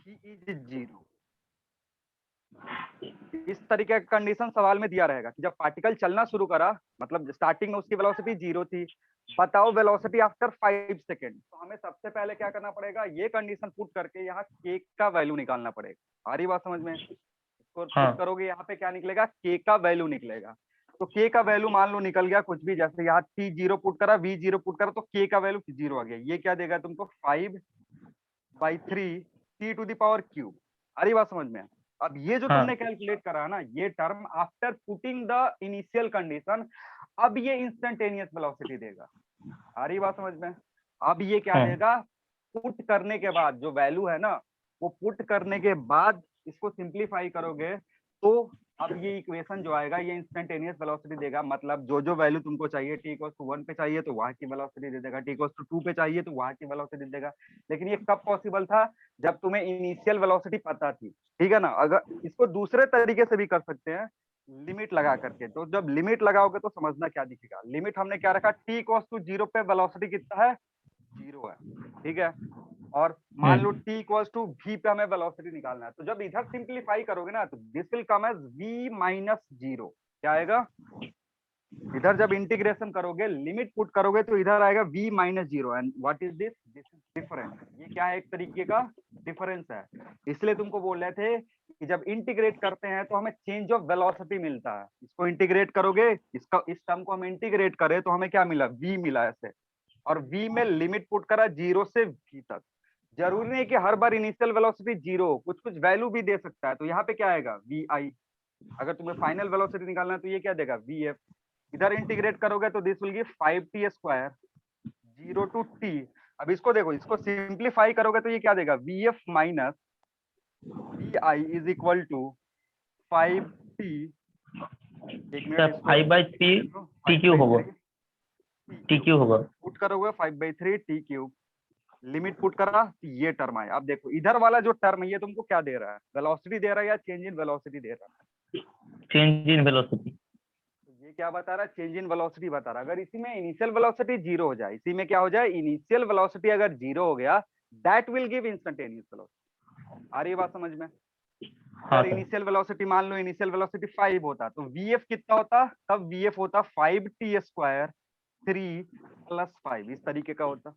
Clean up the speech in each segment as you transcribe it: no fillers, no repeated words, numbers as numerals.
v is 0। इस तरीके का कंडीशन सवाल में दिया रहेगा कि जब पार्टिकल चलना शुरू करा, मतलब स्टार्टिंग में उसकी वेलोसिटी 0 थी, बताओ वेलोसिटी आफ्टर 5 सेकेंड। तो हमें सबसे पहले क्या करना पड़ेगा, ये कंडीशन पुट करके यहाँ के का वैल्यू निकालना पड़ेगा। आ रही बात समझ में? इसको पुट करोगे यहाँ पे क्या निकलेगा, के का वैल्यू निकलेगा। तो के का वैल्यू मान लो निकल गया कुछ भी, जैसे यहाँ टी 0 पुट करा, वी 0 पुट करा, तो के का वैल्यू 0 आ गया। ये क्या देगा तुमको, 5/3 t to the power cube. आ रही बात समझ में? अब ये जो तुमने कैलकुलेट करा ना, ये term after putting the initial condition, अब ये इंस्टेंटेनियस वेलोसिटी देगा। आ रही बात समझ में? अब ये क्या देगा, पुट करने के बाद जो वैल्यू है ना, वो पुट करने के बाद इसको सिंप्लीफाई करोगे तो अब ये इक्वेशन जो आएगा ये इंस्टेंटेनियस वेलोसिटी देगा। मतलब जो जो वैल्यू तुमको चाहिए, t = 1 पे चाहिए तो वहां की वेलोसिटी दे देगा, t = 2 पे चाहिए तो वहां की वेलोसिटी देगा। लेकिन ये कब पॉसिबल था, जब तुम्हें इनिशियल वेलोसिटी पता थी, ठीक है ना। अगर इसको दूसरे तरीके से भी कर सकते हैं, लिमिट लगा करके। तो जब लिमिट लगाओगे तो समझना क्या दिखेगा। लिमिट हमने क्या रखा, t = 0 पे वेलोसिटी कितना है, 0 है, ठीक है। और मान लो t = v पे हमें वेलोसिटी निकालना है। तो जब इधर सिंप्लीफाई करोगे ना, तो this will come as v - 0। क्या आएगा, इधर जब इंटीग्रेशन करोगे, लिमिट पुट करोगे, तो इधर आएगा v - 0। And what is this, this is difference. ये क्या है, एक तरीके का डिफरेंस है। इसलिए तुमको बोल रहे थे कि जब इंटीग्रेट करते हैं तो हमें चेंज ऑफ वेलोसिटी मिलता है। इसको इंटीग्रेट करोगे, इसका इस टर्म को हम इंटीग्रेट करें तो हमें क्या मिला, v मिला ऐसे। और v में लिमिट पुट करा 0 से v तक। जरूरी नहीं कि हर बार इनिशियल वेलोसिटी 0, कुछ कुछ वैल्यू भी दे सकता है। तो यहाँ पे क्या आएगा, vi। अगर तुम्हें फाइनल वेलोसिटी निकालना है तो ये क्या देगा, vf। इधर इंटीग्रेट करोगे तो this will give 5t² 0 to t। अब इसको देखो, इसको सिंप्लीफाई करोगे तो ये क्या देगा, vf - vi is equal to 5t। एक मिनट, इसको 5/3 टी क्यूब होगा, टी क्यूब होगा। पुट करोगे 5/3 t क्यूब, लिमिट पुट करा तो ये टर्म आया। अब देखो इधर वाला जो टर्म है ये तुमको क्या दे रहा है, वेलोसिटी दे रहा है या चेंज इन वेलोसिटी दे रहा है, चेंज इन वेलोसिटी। तो ये क्या बता रहा है, चेंज इन वेलोसिटी बता रहा है। अगर इसी में इनिशियल वेलोसिटी 0 हो जाए, इसी में क्या हो जाए, इनिशियल वेलोसिटी अगर 0 हो गया, that will give instantaneous velocity. आ रही है बात समझ में? अगर इनिशियल वेलोसिटी मान लो इनिशियल वेलोसिटी 5 होता तो vf कितना होता, तब vf होता 5t² 3 + 5, इस तरीके का होता।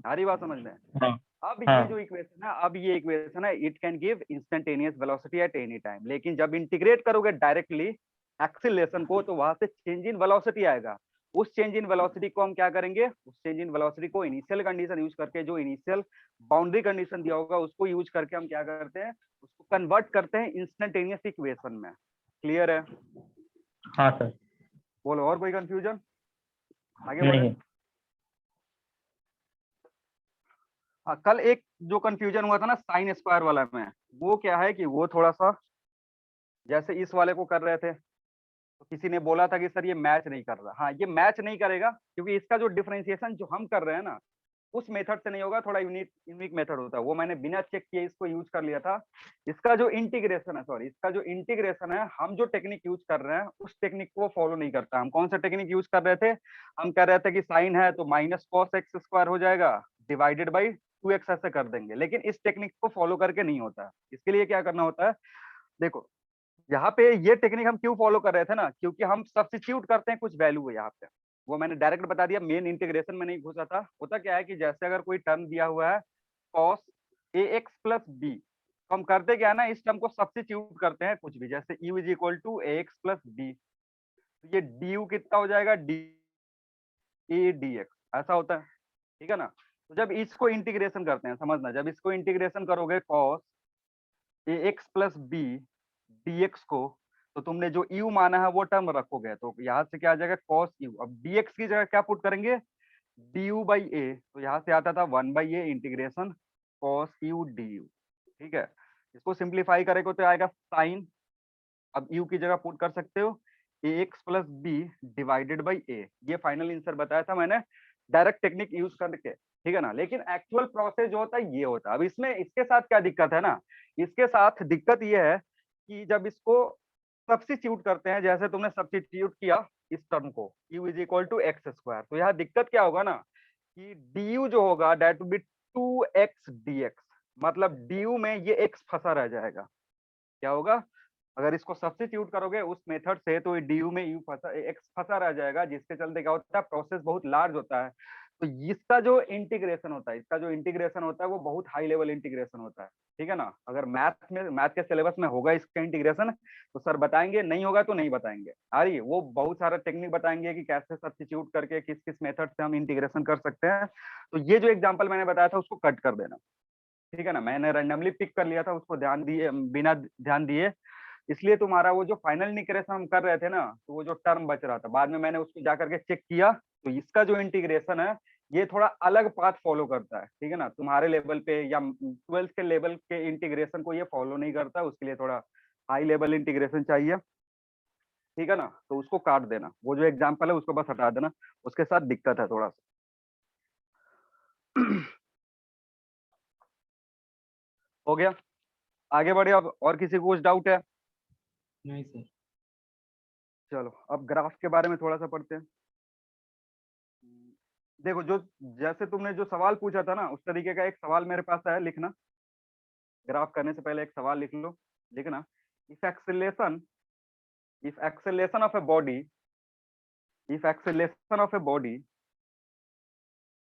आ रही बात समझ में? अब ये जो इक्वेशन है, अब ये इक्वेशन है, it can give instantaneous velocity at any time. लेकिन जब इंटीग्रेट करोगे डायरेक्टली एक्सीलरेशन को, तो वहां से चेंज इन वेलोसिटी आएगा। उस चेंज इन वेलोसिटी को हम क्या करेंगे, उस चेंज इन वेलोसिटी को इनिशियल कंडीशन यूज करके, जो इनिशियल बाउंड्री कंडीशन दिया होगा उसको यूज करके हम क्या करते हैं, उसको कन्वर्ट करते हैं इंस्टेंटेनियस इक्वेशन में। क्लियर है? हाँ सर। बोलो, और कोई कंफ्यूजन? आगे बढ़े। हाँ, कल एक जो कंफ्यूजन हुआ था ना साइन स्क्वायर वाला में, वो क्या है कि वो थोड़ा सा जैसे इस वाले को कर रहे थे, तो किसी ने बोला था कि सर ये मैच नहीं कर रहा। हाँ, ये मैच नहीं करेगा क्योंकि इसका जो डिफरेंशिएशन जो हम कर रहे हैं ना, उस मेथड से नहीं होगा, थोड़ा यूनिक मेथड होता है। वो मैंने बिना चेक किए इसको यूज कर लिया था। इसका जो इंटीग्रेशन है, सॉरी, इसका जो इंटीग्रेशन है, हम जो टेक्निक यूज कर रहे हैं उस टेक्निक को फॉलो नहीं करता। हम कौन सा टेक्निक यूज कर रहे थे, हम कर रहे थे कि साइन है तो -cos x² हो जाएगा डिवाइडेड बाई 2x, ऐसे कर देंगे। लेकिन इस टेक्निक को फॉलो करके नहीं होता। इसके लिए क्या करना होता है, देखो यहाँ पे ये टेक्निक हम क्यों फॉलो कर रहे थे ना, क्योंकि हम सब्स्टिट्यूट करते हैं कुछ वैल्यू है यहाँ पे। वो मैंने डायरेक्ट बता दिया, मेन इंटीग्रेशन में नहीं घुसा था। होता क्या है कि जैसे अगर कोई टर्म दिया हुआ है cos ax + b, तो हम करते क्या है ना, इस टर्म को सब्स्टिट्यूट करते हैं कुछ भी, जैसे u = ax + b। तो ये du कितना हो जाएगा, a dx, ऐसा होता है, ठीक है ना। तो जब इसको इंटीग्रेशन करते हैं, समझना, जब इसको इंटीग्रेशन करोगे cos ax + b dx को, तो तुमने जो u माना है वो टर्म रखोगे, तो यहाँ से क्या आ जाएगा cos u। अब dx की जगह क्या पुट करेंगे, du/a। तो यहाँ से आता था 1/a integration cos u du, ठीक है। इसको सिंप्लीफाई करेंगे तो आएगा साइन। अब u की जगह पुट कर सकते हो ax + b divided by a। ये फाइनल आंसर बताया था मैंने डायरेक्ट टेक्निक यूज करके, ठीक है ना। लेकिन एक्चुअल प्रोसेस जो होता है ये होता है। अब इसमें इसके साथ क्या दिक्कत है ना, इसके साथ दिक्कत ये है कि जब इसको सब्स्टिट्यूट करते हैं, जैसे तुमने सब्स्टिट्यूट किया इस टर्म को u = x², तो यहाँ दिक्कत क्या होगा ना कि du जो होगा that will B 2x dx। मतलब ड्यू में ये एक्स फंसा रह जाएगा। क्या होगा, अगर इसको सब्स्टिट्यूट करोगे उस मेथड से तो ड्यू में यू फंसा, एक्स फंसा रह जाएगा, जिसके चलते क्या होता है, प्रोसेस बहुत लार्ज होता है। तो इसका जो इंटीग्रेशन होता है, इसका जो इंटीग्रेशन होता है वो बहुत हाई लेवल इंटीग्रेशन होता है। ठीक है ना, अगर मैथ के सिलेबस में होगा इसका इंटीग्रेशन तो सर बताएंगे, नहीं होगा तो नहीं बताएंगे। आ रही है, वो बहुत सारा टेक्निक बताएंगे कि कैसे सब्स्टिट्यूट करके किस किस मेथड से हम इंटीग्रेशन कर सकते हैं। तो ये जो एग्जाम्पल मैंने बताया था उसको कट कर देना। ठीक है ना, मैंने रैंडमली पिक कर लिया था, उसको ध्यान दिए बिना ध्यान दिए, इसलिए तुम्हारा वो जो फाइनल इंटीग्रेशन हम कर रहे थे ना, तो वो जो टर्म बच रहा था, बाद में मैंने उसको जा करके चेक किया, तो इसका जो इंटीग्रेशन है ये थोड़ा अलग पाथ फॉलो करता है। ठीक है ना, तुम्हारे लेवल पे या 12th के लेवल के इंटीग्रेशन को ये फॉलो नहीं करता, उसके लिए थोड़ा हाई लेवल इंटीग्रेशन चाहिए। ठीक है ना, तो उसको काट देना, वो जो एग्जाम्पल है उसको बस हटा देना, उसके साथ दिक्कत है थोड़ा सा। हो गया, आगे बढ़े। अब और किसी को कुछ डाउट है? नहीं सर। चलो अब ग्राफ के बारे में थोड़ा सा पढ़ते हैं। देखो, जो जैसे तुमने जो सवाल पूछा था ना, उस तरीके का एक सवाल मेरे पास है, लिखना। ग्राफ करने से पहले एक सवाल लिख लो, लिखना। If acceleration if acceleration of a body if acceleration of a body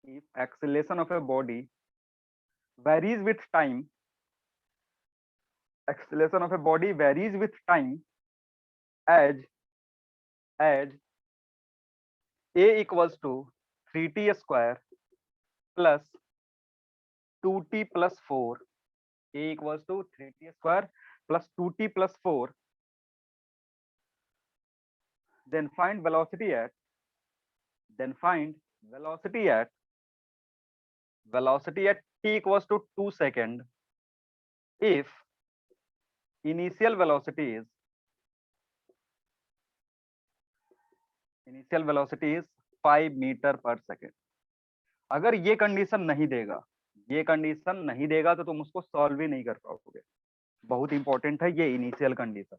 if acceleration of a body varies with time acceleration of a body varies with time as a equals to 3t square plus 2t plus 4, a equals to 3t square plus 2t plus 4, then find velocity at t equals to 2 second if initial velocity is 5 metre पर second. अगर ये condition नहीं देगा तो तुम उसको solve ही नहीं कर पाओगे। बहुत इंपॉर्टेंट है ये इनिशियल कंडीशन,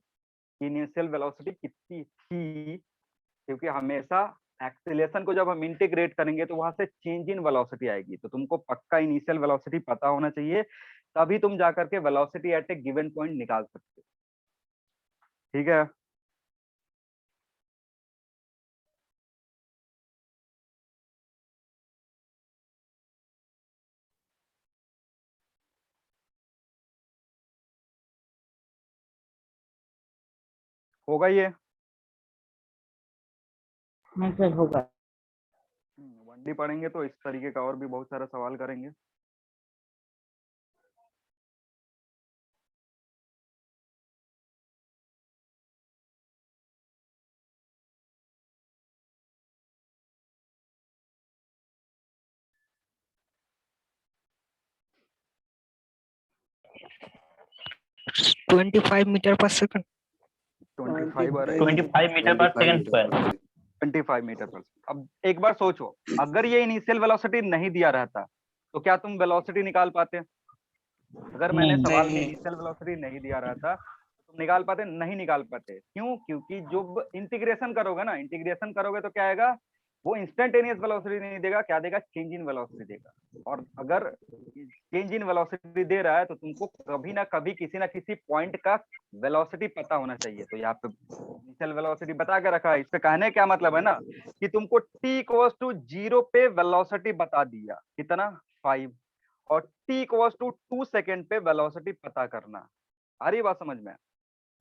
इनिशियल वेलोसिटी कितनी थी, क्योंकि हमेशा एक्सेलेरेशन को जब हम इंटीग्रेट करेंगे तो वहां से चेंज इन वेलोसिटी आएगी, तो तुमको पक्का इनिशियल वेलोसिटी पता होना चाहिए, तभी तुम जाकर के velocity at A given point निकाल सकते हो। ठीक है, होगा ये? हाँ सर होगा। 1D पढ़ेंगे तो इस तरीके का और भी बहुत सारा सवाल करेंगे। ट्वेंटी 25 मीटर पर सेकंड। 25 मीटर पर सेकंड स्क्वायर। 25 मीटर पर। अब एक बार सोचो, अगर ये इनिशियल वेलोसिटी नहीं दिया रहता तो क्या तुम वेलोसिटी निकाल पाते? अगर मैंने सवाल में इनिशियल वेलोसिटी नहीं दिया रहता तो तुम निकाल पाते? नहीं निकाल पाते। क्यों? क्योंकि जो इंटीग्रेशन करोगे ना, इंटीग्रेशन करोगे तो क्या आएगा, वो इंस्टेंटेनियस वेलोसिटी नहीं देगा, क्या देगा, चेंज इन वेलोसिटी देगा। और अगर चेंज इन वेलोसिटी दे रहा है तो तुमको कभी ना कभी किसी ना किसी पॉइंट का वेलोसिटी पता होना चाहिए। तो यहाँ पे इनिशियल वेलोसिटी बता के रखा है। इससे कहने क्या मतलब है ना, कि तुमको t इक्वल्स टू 0 पे वेलोसिटी बता दिया, कितना, 5, और t इक्वल्स टू 2 सेकंड पे वेलोसिटी पता करना। आ रही बात समझ में?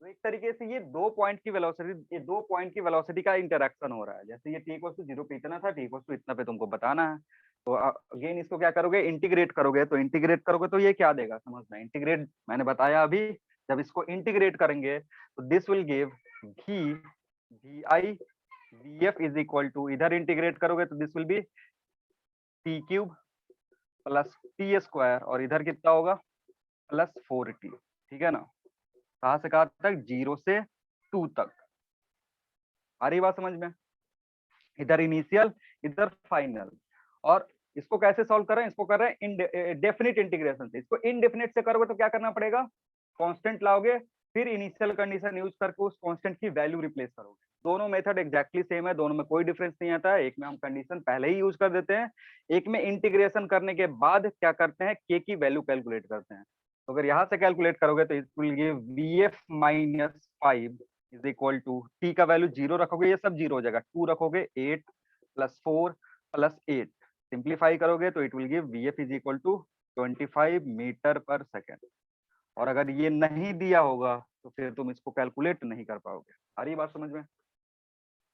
तो एक तरीके से ये दो पॉइंट की वेलोसिटी का इंटरेक्शन हो रहा है। जैसे ये t इक्वल्स टू 0 पे इतना था, t इक्वल्स टू इतना पे तुमको बताना है। तो अगेन इसको क्या करोगे, इंटीग्रेट करोगे। तो ये क्या देगा समझना, इंटीग्रेट मैंने बताया अभी, जब इसको इंटीग्रेट करेंगे तो this will give v i v f is equal to, इधर इंटीग्रेट करोगे तो this will be t cube plus t square, और इधर कितना होगा, प्लस 4t। ठीक है ना, कहाँ से कहाँ तक, 0 से 2 तक। आ रही बात समझ में? इधर इनिशियल, इधर फाइनल। और इसको कैसे सॉल्व कर रहे हैं, इसको कर रहे हैं डेफिनिट इंटीग्रेशन से। इसको इनडेफिनिट से करोगे तो क्या करना पड़ेगा, कांस्टेंट लाओगे फिर इनिशियल कंडीशन यूज करके उस कांस्टेंट की वैल्यू रिप्लेस करोगे। दोनों मेथड एग्जैक्टली सेम है, दोनों में कोई डिफरेंस नहीं आता है। एक में हम कंडीशन पहले ही यूज कर देते हैं, एक में इंटीग्रेशन करने के बाद क्या करते हैं, के की वैल्यू कैलकुलेट करते हैं। तो अगर यहाँ से कैलकुलेट करोगे तो it will give VF minus 5 is equal to, t का वैल्यू 0 रखोगे, ये सब 0 हो जाएगा, 2 रखोगे, 8 प्लस 4 प्लस 8, सिंप्लीफाई करोगे तो it will give VF is equal to 25 metre पर सेकेंड। और अगर ये नहीं दिया होगा तो फिर तुम इसको कैलकुलेट नहीं कर पाओगे। आ रही बात समझ में?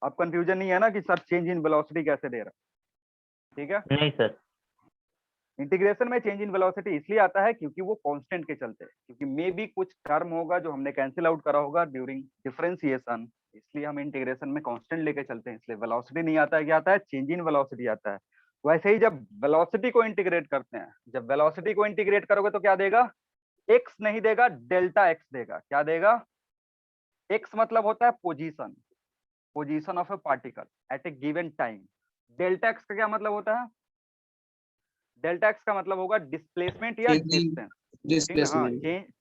अब कंफ्यूजन नहीं है ना कि सर चेंज इन वेलोसिटी कैसे दे रहा है? ठीक है, नहीं सर। इंटीग्रेशन में चेंज इन वेलोसिटी इसलिए आता है क्योंकि वो कांस्टेंट के चलते हैं, क्योंकि मे बी कुछ टर्म होगा जो हमने कैंसिल आउट करा होगा ड्यूरिंग डिफरेंशिएशन, इसलिए हम इंटीग्रेशन में कांस्टेंट लेके चलते हैं, इसलिए वेलोसिटी नहीं आता है, क्या आता है, चेंज इन वेलोसिटी आता है। वैसे ही जब वेलोसिटी को इंटीग्रेट करते हैं, जब वेलोसिटी को इंटीग्रेट करोगे तो क्या देगा, एक्स नहीं देगा, डेल्टा एक्स देगा। क्या देगा, एक्स मतलब होता है position, position of A particle at A given time. Delta x का क्या मतलब होता है, डेल्टा एक्स का मतलब होगा डिस्प्लेसमेंट या डिस्टेंस। ठीक है, हाँ,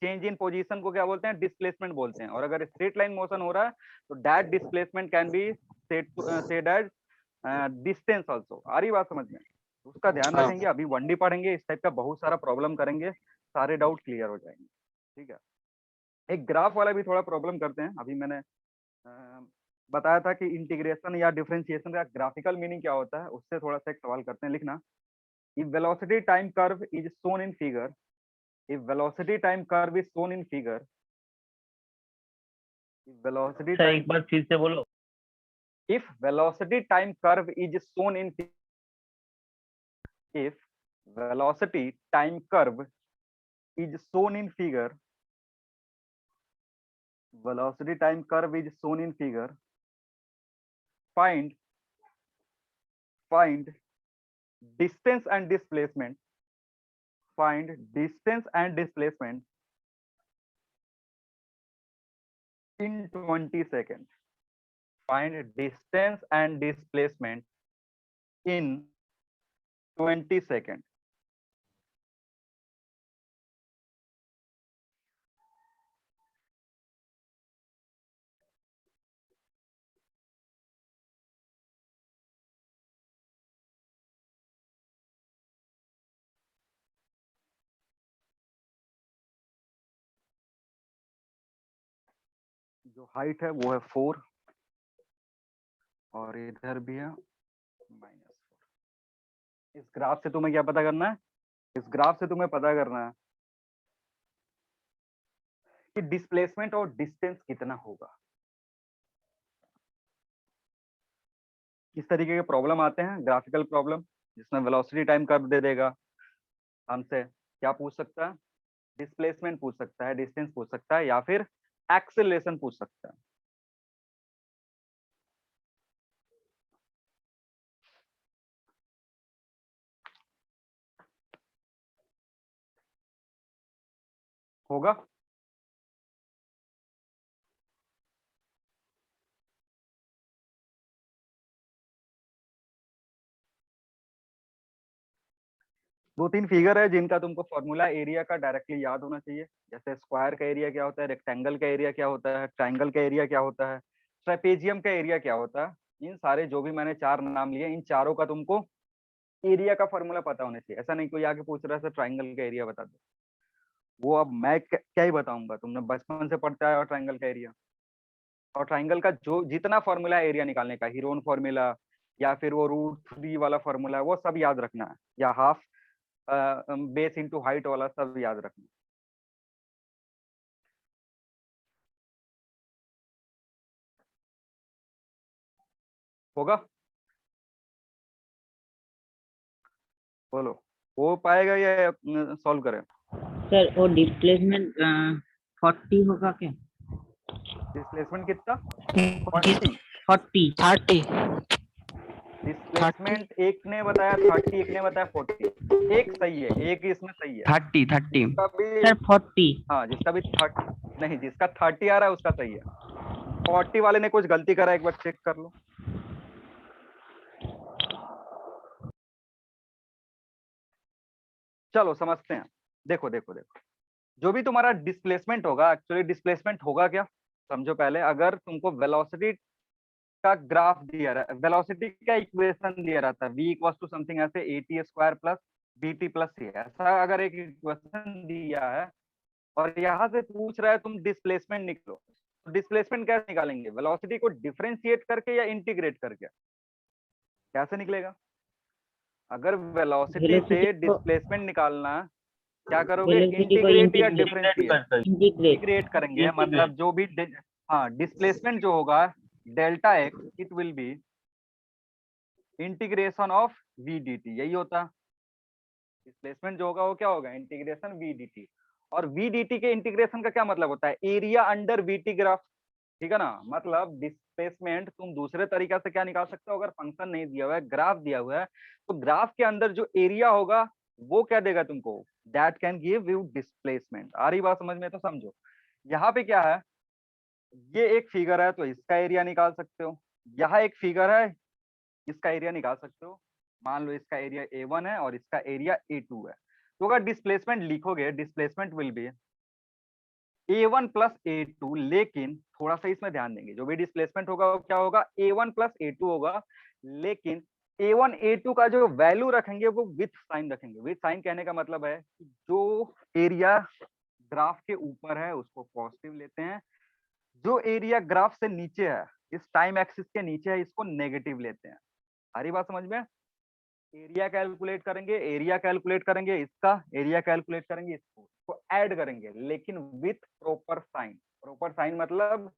चेंज इन पोजीशन को क्या बोलते हैं, डिस्प्लेसमेंट बोलते हैं। और अगर स्ट्रेट लाइन मोशन हो रहा है तो that displacement can be said as distance also. आ रही बात समझ में? उसका ध्यान रखेंगे, अभी 1D पढ़ेंगे, इस टाइप का बहुत सारा प्रॉब्लम करेंगे, सारे डाउट क्लियर हो जाएंगे। ठीक है, एक ग्राफ वाला भी थोड़ा प्रॉब्लम करते हैं। अभी मैंने बताया था कि इंटीग्रेशन या डिफरेंशिएशन का ग्राफिकल मीनिंग क्या होता है, उससे थोड़ा सा एक सवाल करते हैं, लिखना। If velocity time curve is shown in figure, if velocity time curve is shown in figure, if velocity sir time, एक बार फिर से बोलो। If velocity time curve is shown in, if velocity time curve is shown in figure, velocity time curve is shown in figure, find distance and displacement, find distance and displacement in 20 seconds, find distance and displacement in 20 seconds। जो height है वो है 4 और इधर भी है -4। इस graph से तुम्हें क्या पता करना है, इस ग्राफ से तुम्हें पता करना है कि डिस्प्लेसमेंट और डिस्टेंस कितना होगा। किस तरीके के प्रॉब्लम आते हैं, ग्राफिकल प्रॉब्लम, जिसमें वेलोसिटी टाइम कर्व दे देगा, हमसे क्या पूछ सकता है, डिस्प्लेसमेंट पूछ सकता है, डिस्टेंस पूछ सकता है, या फिर एक्सेलरेशन पूछ सकता है। होगा? दो तीन फिगर है जिनका तुमको फॉर्मूला एरिया का डायरेक्टली याद होना चाहिए, जैसे स्क्वायर का एरिया क्या होता है, रेक्टेंगल का एरिया क्या होता है, ट्राइंगल का एरिया क्या होता है, ट्रेपेजियम का एरिया क्या होता है। इन सारे जो भी मैंने 4 नाम लिए, इन चारों का तुमको एरिया का फॉर्मूला पता होना चाहिए। ऐसा नहीं कोई आके पूछ रहा है सर ट्राइंगल का एरिया बता दो, वो अब मैं क्या ही बताऊंगा, तुमने बचपन से पढ़ता है और ट्राइंगल का एरिया। और ट्राइंगल का जो जितना फॉर्मूला है एरिया निकालने का, हीरोन फॉर्मूला या फिर वो √3 वाला फॉर्मूला है, वो सब याद रखना है, या हाफ बेस इनटू हाइट वाला सब याद रखना। होगा? बोलो, हो पाएगा या सॉल्व करें? सर वो डिस्प्लेसमेंट 40 होगा क्या? डिस्प्लेसमेंट कितना? 30 40 डिस्प्लेसमेंट एक ने बताया 30, एक ने बताया 40। एक सही है, एक इसमें सही है। 30 जिसका भी, सर 40। हाँ, जिसका भी 30 नहीं, जिसका 30 आ रहा है उसका सही है। 40 वाले ने कुछ गलती करा, एक बार चेक कर लो। चलो समझते हैं, देखो देखो देखो, जो भी तुम्हारा डिस्प्लेसमेंट होगा, एक्चुअली डिस्प्लेसमेंट होगा क्या, समझो पहले। अगर तुमको वेलोसिटी का ग्राफ दिया रहा, वेलोसिटी का इक्वेशन दिया रहता है, v इक्वल्स टू समथिंग ऐसे at square plus bt plus c, ऐसा अगर एक इक्वेशन दिया है और यहाँ से पूछ रहा है तुम डिस्प्लेसमेंट निकलो, तो डिस्प्लेसमेंट कैसे निकालेंगे? वेलोसिटी को डिफरेंशिएट करके या इंटीग्रेट करके? कैसे निकलेगा? अगर वेलोसिटी से वेलोसिटी को डिस्प्लेसमेंट निकालना, क्या करोगे? वेलोसिटी को इंटीग्रेट या इंटीग्रेट डिफरेंशिएट? इंटीग्रेट इंटीग्रेट करेंगे, मतलब जो भी हाँ डिस्प्लेसमेंट जो होगा delta x, it will be integration of v d t, यही होता है। डिस्प्लेसमेंट जो होगा वो क्या होगा? Integration v d t. और वी डी टी के इंटीग्रेशन का क्या मतलब होता है? Area under v t graph, ठीक है ना। मतलब डिस्प्लेसमेंट तुम दूसरे तरीका से क्या निकाल सकते हो? अगर फंक्शन नहीं दिया हुआ है, ग्राफ दिया हुआ है, तो ग्राफ के अंदर जो एरिया होगा वो क्या देगा तुमको? That can give you displacement. आ रही बात समझ में? तो समझो यहाँ पे क्या है, ये एक फिगर है तो इसका एरिया निकाल सकते हो, यहाँ एक फिगर है इसका एरिया निकाल सकते हो। मान लो इसका एरिया A1 है और इसका एरिया A2 है, तो अगर डिस्प्लेसमेंट लिखोगे, displacement will be A1 plus A2, लेकिन थोड़ा सा इसमें ध्यान देंगे, जो भी डिस्प्लेसमेंट होगा वो क्या होगा? A1 प्लस A2 होगा, लेकिन A1 A2 का जो वैल्यू रखेंगे वो विथ साइन रखेंगे। विथ साइन कहने का मतलब है कि जो एरिया ग्राफ के ऊपर है उसको पॉजिटिव लेते हैं, जो एरिया ग्राफ से नीचे है, इस टाइम एक्सिस के नीचे है, इसको नेगेटिव लेते हैं। सारी बात समझ में? एरिया कैलकुलेट करेंगे, एरिया कैलकुलेट करेंगे इसका, एरिया कैलकुलेट करेंगे इसको ऐड करेंगे, लेकिन with proper sign. Proper sign मतलब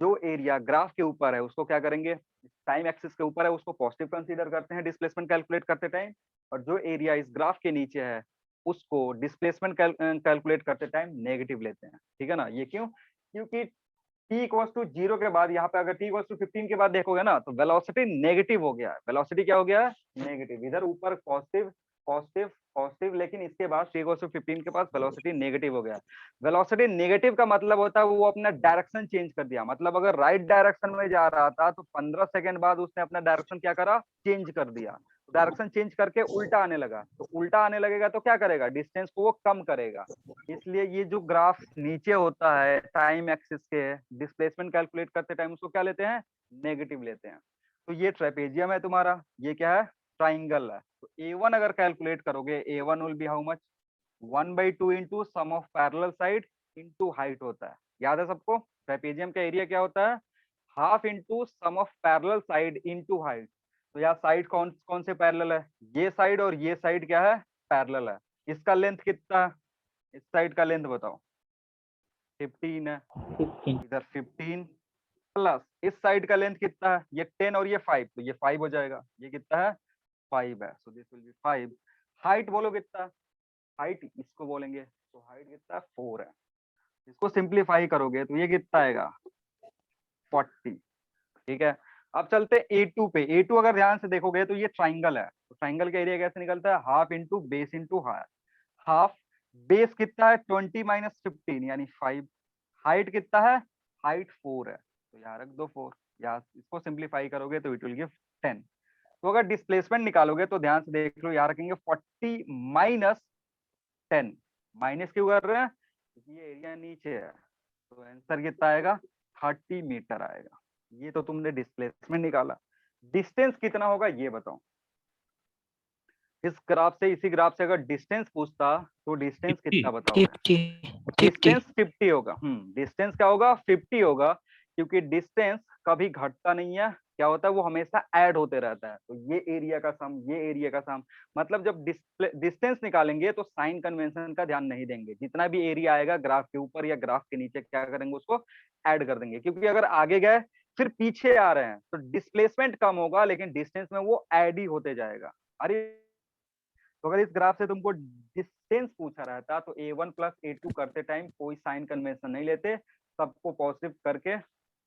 जो एरिया ग्राफ के ऊपर है उसको क्या करेंगे? टाइम एक्सिस के ऊपर है उसको पॉजिटिव कंसीडर करते हैं डिस्प्लेसमेंट कैलकुलेट करते टाइम, और जो एरिया इस ग्राफ के नीचे है उसको डिस्प्लेसमेंट कैलकुलेट करते टाइम नेगेटिव लेते हैं। ठीक है ना? ये क्यों? क्योंकि t इक्वल्स टू 0 के बाद, यहाँ पे अगर t इक्वल्स टू 15 के बाद देखोगे ना, तो वेलोसिटी नेगेटिव हो गया है। वेलोसिटी क्या हो गया है? नेगेटिव। इधर ऊपर पॉजिटिव पॉजिटिव पॉजिटिव, लेकिन इसके बाद t इक्वल्स टू 15 के पास वेलोसिटी नेगेटिव हो गया। वेलोसिटी नेगेटिव का मतलब होता है वो अपना डायरेक्शन चेंज कर दिया। मतलब अगर राइट डायरेक्शन में जा रहा था तो 15 सेकंड बाद उसने अपना डायरेक्शन क्या करा? चेंज कर दिया। डायरेक्शन चेंज करके उल्टा आने लगा, तो उल्टा आने लगेगा तो क्या करेगा? डिस्टेंस को वो कम करेगा। इसलिए ये जो ग्राफ नीचे होता है टाइम एक्सिस के, डिस्प्लेसमेंट कैलकुलेट करते टाइम उसको क्या लेते हैं? नेगेटिव लेते हैं। तो ये ट्रेपेजियम है तुम्हारा, ये क्या है? ट्राइंगल है। तो A1 अगर कैलकुलेट करोगे, A1 will be how much? 1/2 into sum of parallel side into height होता है। याद है सबको? ट्रेपेजियम का एरिया क्या होता है? Half into sum of parallel side into height. तो यार साइड कौन कौन से पैरेलल है? ये साइड और ये साइड क्या है? पैरेलल है। इसका लेंथ कितना है? इस साइड का लेंथ बताओ। 15 है, 15 इधर 15 प्लस इस साइड का लेंथ कितना है? ये 10 और ये 5, तो ये 5 हो जाएगा। ये कितना है? 5 है, so this will B 5। Height बोलो कितना? हाइट इसको बोलेंगे, तो हाइट कितना है? 4 है। इसको सिंप्लीफाई करोगे तो ये कितना आएगा? 40। ठीक है, अब चलते हैं A2 पे। A2 अगर ध्यान से देखोगे तो ये ट्राइंगल है, तो ट्राइंगल का एरिया कैसे निकलता है? Half into base into half. Base कितना है? 20 माइनस 15 यानी 5। हाइट कितना है? हाइट 4 है, तो यहाँ रख दो 4। यहाँ इसको सिंप्लीफाई करोगे तो इट विल गिव 10। तो अगर डिस्प्लेसमेंट निकालोगे तो ध्यान से देख लो, यहाँ रखेंगे 40 माइनस 10। माइनस क्यों कर रहे हैं? क्योंकि ये एरिया नीचे है, तो आंसर कितना आएगा? 30 मीटर आएगा। ये तो तुमने डिस्प्लेसमेंट निकाला। डिस्टेंस कितना होगा ये बताओ। इस ग्राफ से, इसी ग्राफ से अगर डिस्टेंस पूछता तो डिस्टेंस कितना बताओगे? 50 डिस्टेंस 50 होगा। डिस्टेंस क्या होगा? 50 होगा, क्योंकि डिस्टेंस कभी घटता नहीं है। क्या होता है? वो हमेशा ऐड होते रहता है। तो ये एरिया का सम, ये एरिया का सम, मतलब जब डिस्टेंस निकालेंगे तो साइन कन्वेंशन का ध्यान नहीं देंगे। जितना भी एरिया आएगा ग्राफ के ऊपर या ग्राफ के नीचे, क्या करेंगे? उसको ऐड कर देंगे। क्योंकि अगर आगे गए फिर पीछे आ रहे हैं तो डिस्प्लेसमेंट कम होगा, लेकिन डिस्टेंस में वो ऐड ही होते जाएगा। अरे तो अगर इस ग्राफ से तुमको डिस्टेंस पूछा रहता तो A1 प्लस A2 करते टाइम कोई साइन कन्वेंशन नहीं लेते, सबको पॉजिटिव करके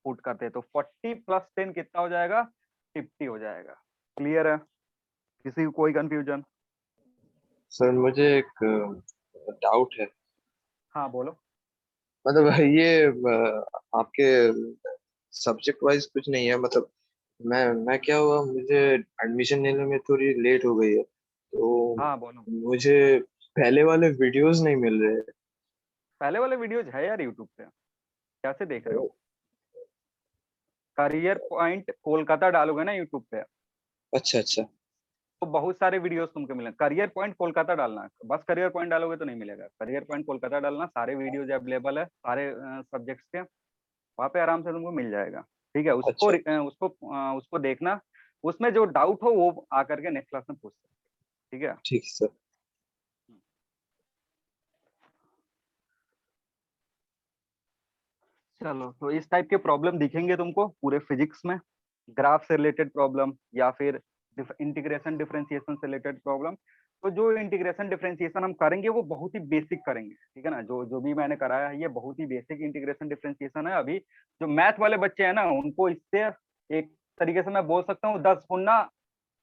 पुट करते। तो 40 प्लस 10 कितना हो जाएगा? 50 हो जाएगा। क्लियर है? किसी को कोई कंफ्यूजन? सर मुझे एक डाउट है। हाँ बोलो। मतलब ये आपके सब्जेक्ट वाइज कुछ नहीं है। मतलब मैं क्या हुआ, मुझे एडमिशन लेने में थोड़ी लेट हो गई है, तो हाँ बोलो। मुझे पहले वाले वीडियोस नहीं मिल रहे। पहले वाले वीडियोज है यार यूट्यूब पे, कैसे देख रहे हो? करियर पॉइंट कोलकाता डालोगे ना यूट्यूब पे, अच्छा अच्छा। तो बहुत सारे वीडियोस तुमको मिलेंगे। करियर पॉइंट कोलकाता डालना, बस करियर पॉइंट डालोगे तो नहीं मिलेगा, करियर पॉइंट कोलकाता डालना, सारे वीडियोज अवेलेबल है सारे सब्जेक्ट्स के, वहाँ पे आराम से तुमको मिल जाएगा। ठीक है, उसको अच्छा उसको देखना, उसमें जो डाउट हो वो आकर के नेक्स्ट क्लास में पूछ सकते हो। ठीक है, ठीक है सर। चलो तो इस टाइप के प्रॉब्लम दिखेंगे तुमको पूरे फिजिक्स में, ग्राफ से रिलेटेड प्रॉब्लम या फिर इंटीग्रेशन डिफरेंशिएशन से रिलेटेड प्रॉब्लम। तो जो इंटीग्रेशन डिफरेंशिएशन हम करेंगे वो बहुत ही बेसिक करेंगे, ठीक है ना। जो जो भी मैंने कराया है ये बहुत ही बेसिक इंटीग्रेशन डिफरेंशिएशन है। अभी जो मैथ वाले बच्चे हैं ना, उनको इससे एक तरीके से मैं बोल सकता हूँ 10 गुना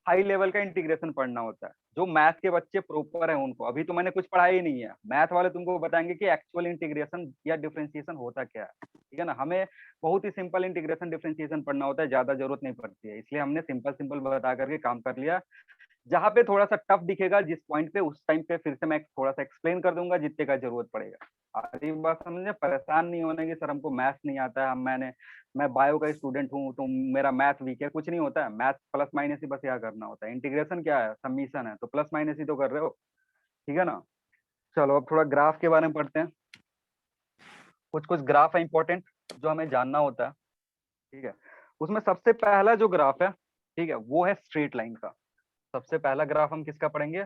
हाई लेवल का इंटीग्रेशन पढ़ना होता है। जो मैथ के बच्चे प्रॉपर है उनको अभी तो मैंने कुछ पढ़ाया ही नहीं है, मैथ वाले तुमको बताएंगे कि एक्चुअल इंटीग्रेशन या डिफरेंशिएशन होता क्या है। ठीक है ना, हमें बहुत ही सिंपल इंटीग्रेशन डिफरेंशिएशन पढ़ना होता है, ज्यादा जरूरत नहीं पड़ती है, इसलिए हमने सिंपल सिंपल बता करके काम कर लिया। जहाँ पे थोड़ा सा टफ दिखेगा जिस पॉइंट पे, उस टाइम पे फिर से मैं थोड़ा सा एक्सप्लेन कर दूंगा जितने का जरूरत पड़ेगा। आधी बात समझे, परेशान नहीं होने की सर हमको मैथ नहीं आता है, मैं बायो का स्टूडेंट हूँ तो मेरा मैथ वीक है, कुछ नहीं होता है। मैथ प्लस माइनस ही बस यहाँ करना होता है। इंटीग्रेशन क्या है, समीशन है, तो प्लस माइनस ही तो कर रहे हो। ठीक है ना। चलो अब थोड़ा ग्राफ के बारे में पढ़ते हैं। कुछ कुछ ग्राफ है इंपॉर्टेंट जो हमें जानना होता है। ठीक है, उसमें सबसे पहला जो ग्राफ है, ठीक है, वो है स्ट्रेट लाइन का। सबसे पहला ग्राफ हम किसका पढ़ेंगे?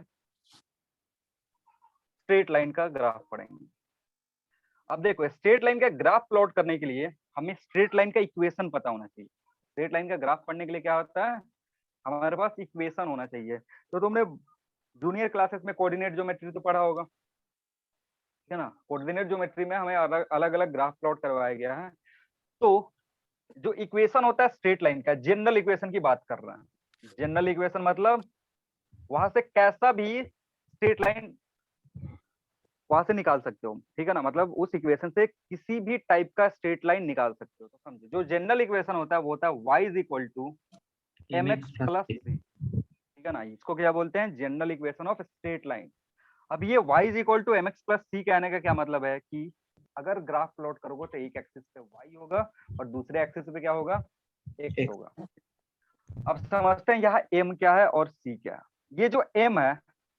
स्ट्रेट लाइन का ग्राफ पढ़ेंगे। अब देखो, स्ट्रेट लाइन का ग्राफ प्लॉट करने के लिए हमें स्ट्रेट लाइन का इक्वेशन पता होना चाहिए। स्ट्रेट लाइन का ग्राफ पढ़ने के लिए क्या होता है, हमारे पास इक्वेशन होना चाहिए। तो तुमने जूनियर क्लासेस में कोऑर्डिनेट ज्योमेट्री तो पढ़ा होगा, ठीक है ना। कोऑर्डिनेट ज्योमेट्री में हमें अलग अलग ग्राफ प्लॉट करवाया गया है। तो जो इक्वेशन होता है स्ट्रेट लाइन का, जनरल इक्वेशन की बात कर रहे हैं। जनरल इक्वेशन मतलब वहां से कैसा भी स्ट्रेट लाइन वहां से निकाल सकते हो, ठीक है ना। मतलब उस इक्वेशन से किसी भी टाइप का स्ट्रेट लाइन निकाल सकते हो। तो समझो, जो जनरल इक्वेशन होता है वो होता है y is equal to m x plus c, ठीक है ना। इसको क्या बोलते हैं, general equation of straight line. अब ये y is equal to m x plus c कहने का क्या मतलब है कि अगर ग्राफ प्लॉट करोगे तो एक एक्सिस पे y होगा और दूसरे एक्सिस पे क्या होगा, x होगा। अब समझते हैं यहाँ m क्या है और c क्या है। ये जो m है,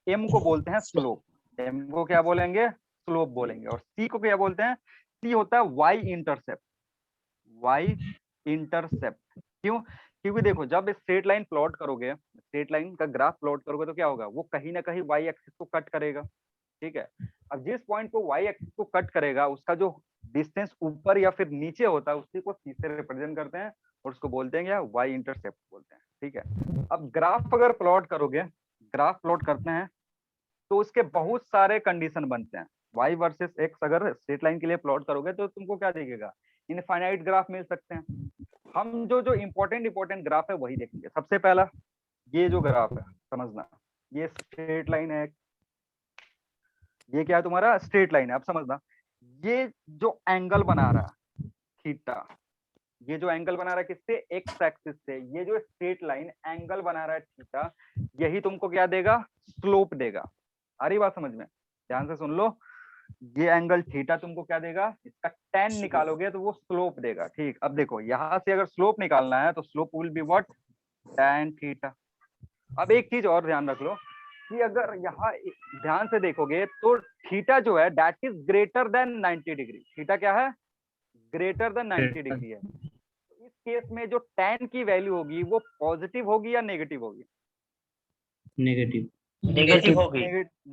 m को बोलते हैं स्लोप, m को क्या बोलेंगे, स्लोप बोलेंगे। और c को क्या बोलते हैं, c होता है y इंटरसेप्ट, y इंटरसेप्ट। क्यों? क्योंकि देखो, जब स्ट्रेट लाइन प्लॉट करोगे, स्ट्रेट लाइन का ग्राफ प्लॉट करोगे तो क्या होगा, वो कहीं ना कहीं y एक्सिस को कट करेगा। ठीक है, अब जिस पॉइंट को y एक्सिस को कट करेगा उसका जो डिस्टेंस ऊपर या फिर नीचे होता है उसी को c से रिप्रेजेंट करते हैं और उसको बोलते हैं क्या, y इंटरसेप्ट बोलते हैं। ठीक है, अब ग्राफ अगर प्लॉट करोगे, ग्राफ प्लॉट करते हैं तो उसके बहुत सारे कंडीशन बनते हैं। y वर्सेस x अगर स्ट्रेट लाइन के लिए प्लॉट करोगे तो तुमको क्या दिखेगा, इनफाइनाइट ग्राफ मिल सकते हैं। हम जो जो इंपॉर्टेंट ग्राफ है वही देखेंगे। सबसे पहला ये जो ग्राफ है, समझना, ये स्ट्रेट लाइन है, ये क्या है तुम्हारा, स्ट्रेट लाइन है। अब समझना, ये जो एंगल बना रहा है थीटा, ये जो एंगल बना रहा है किससे, एक्स एक्सिस से, ये जो स्ट्रेट लाइन एंगल बना रहा है थीटा, यही तुमको क्या देगा, स्लोप देगा। आ रही बात समझ में, ध्यान से सुन लो। ये एंगल थीटा तुमको क्या देगा, इसका tan निकालोगे तो वो स्लोप देगा। ठीक, अब देखो यहां से अगर स्लोप निकालना है तो slope will be what, tan theta. अब एक चीज और ध्यान रख लो कि अगर यहाँ ध्यान से देखोगे तो थीटा जो है that is greater than 90 degree. Theta क्या है, ग्रेटर देन 90 डिग्री है। तो इस केस में जो tan की वैल्यू होगी वो पॉजिटिव होगी या नेगेटिव होगी, नेगेटिव। नेगेटिव होगी।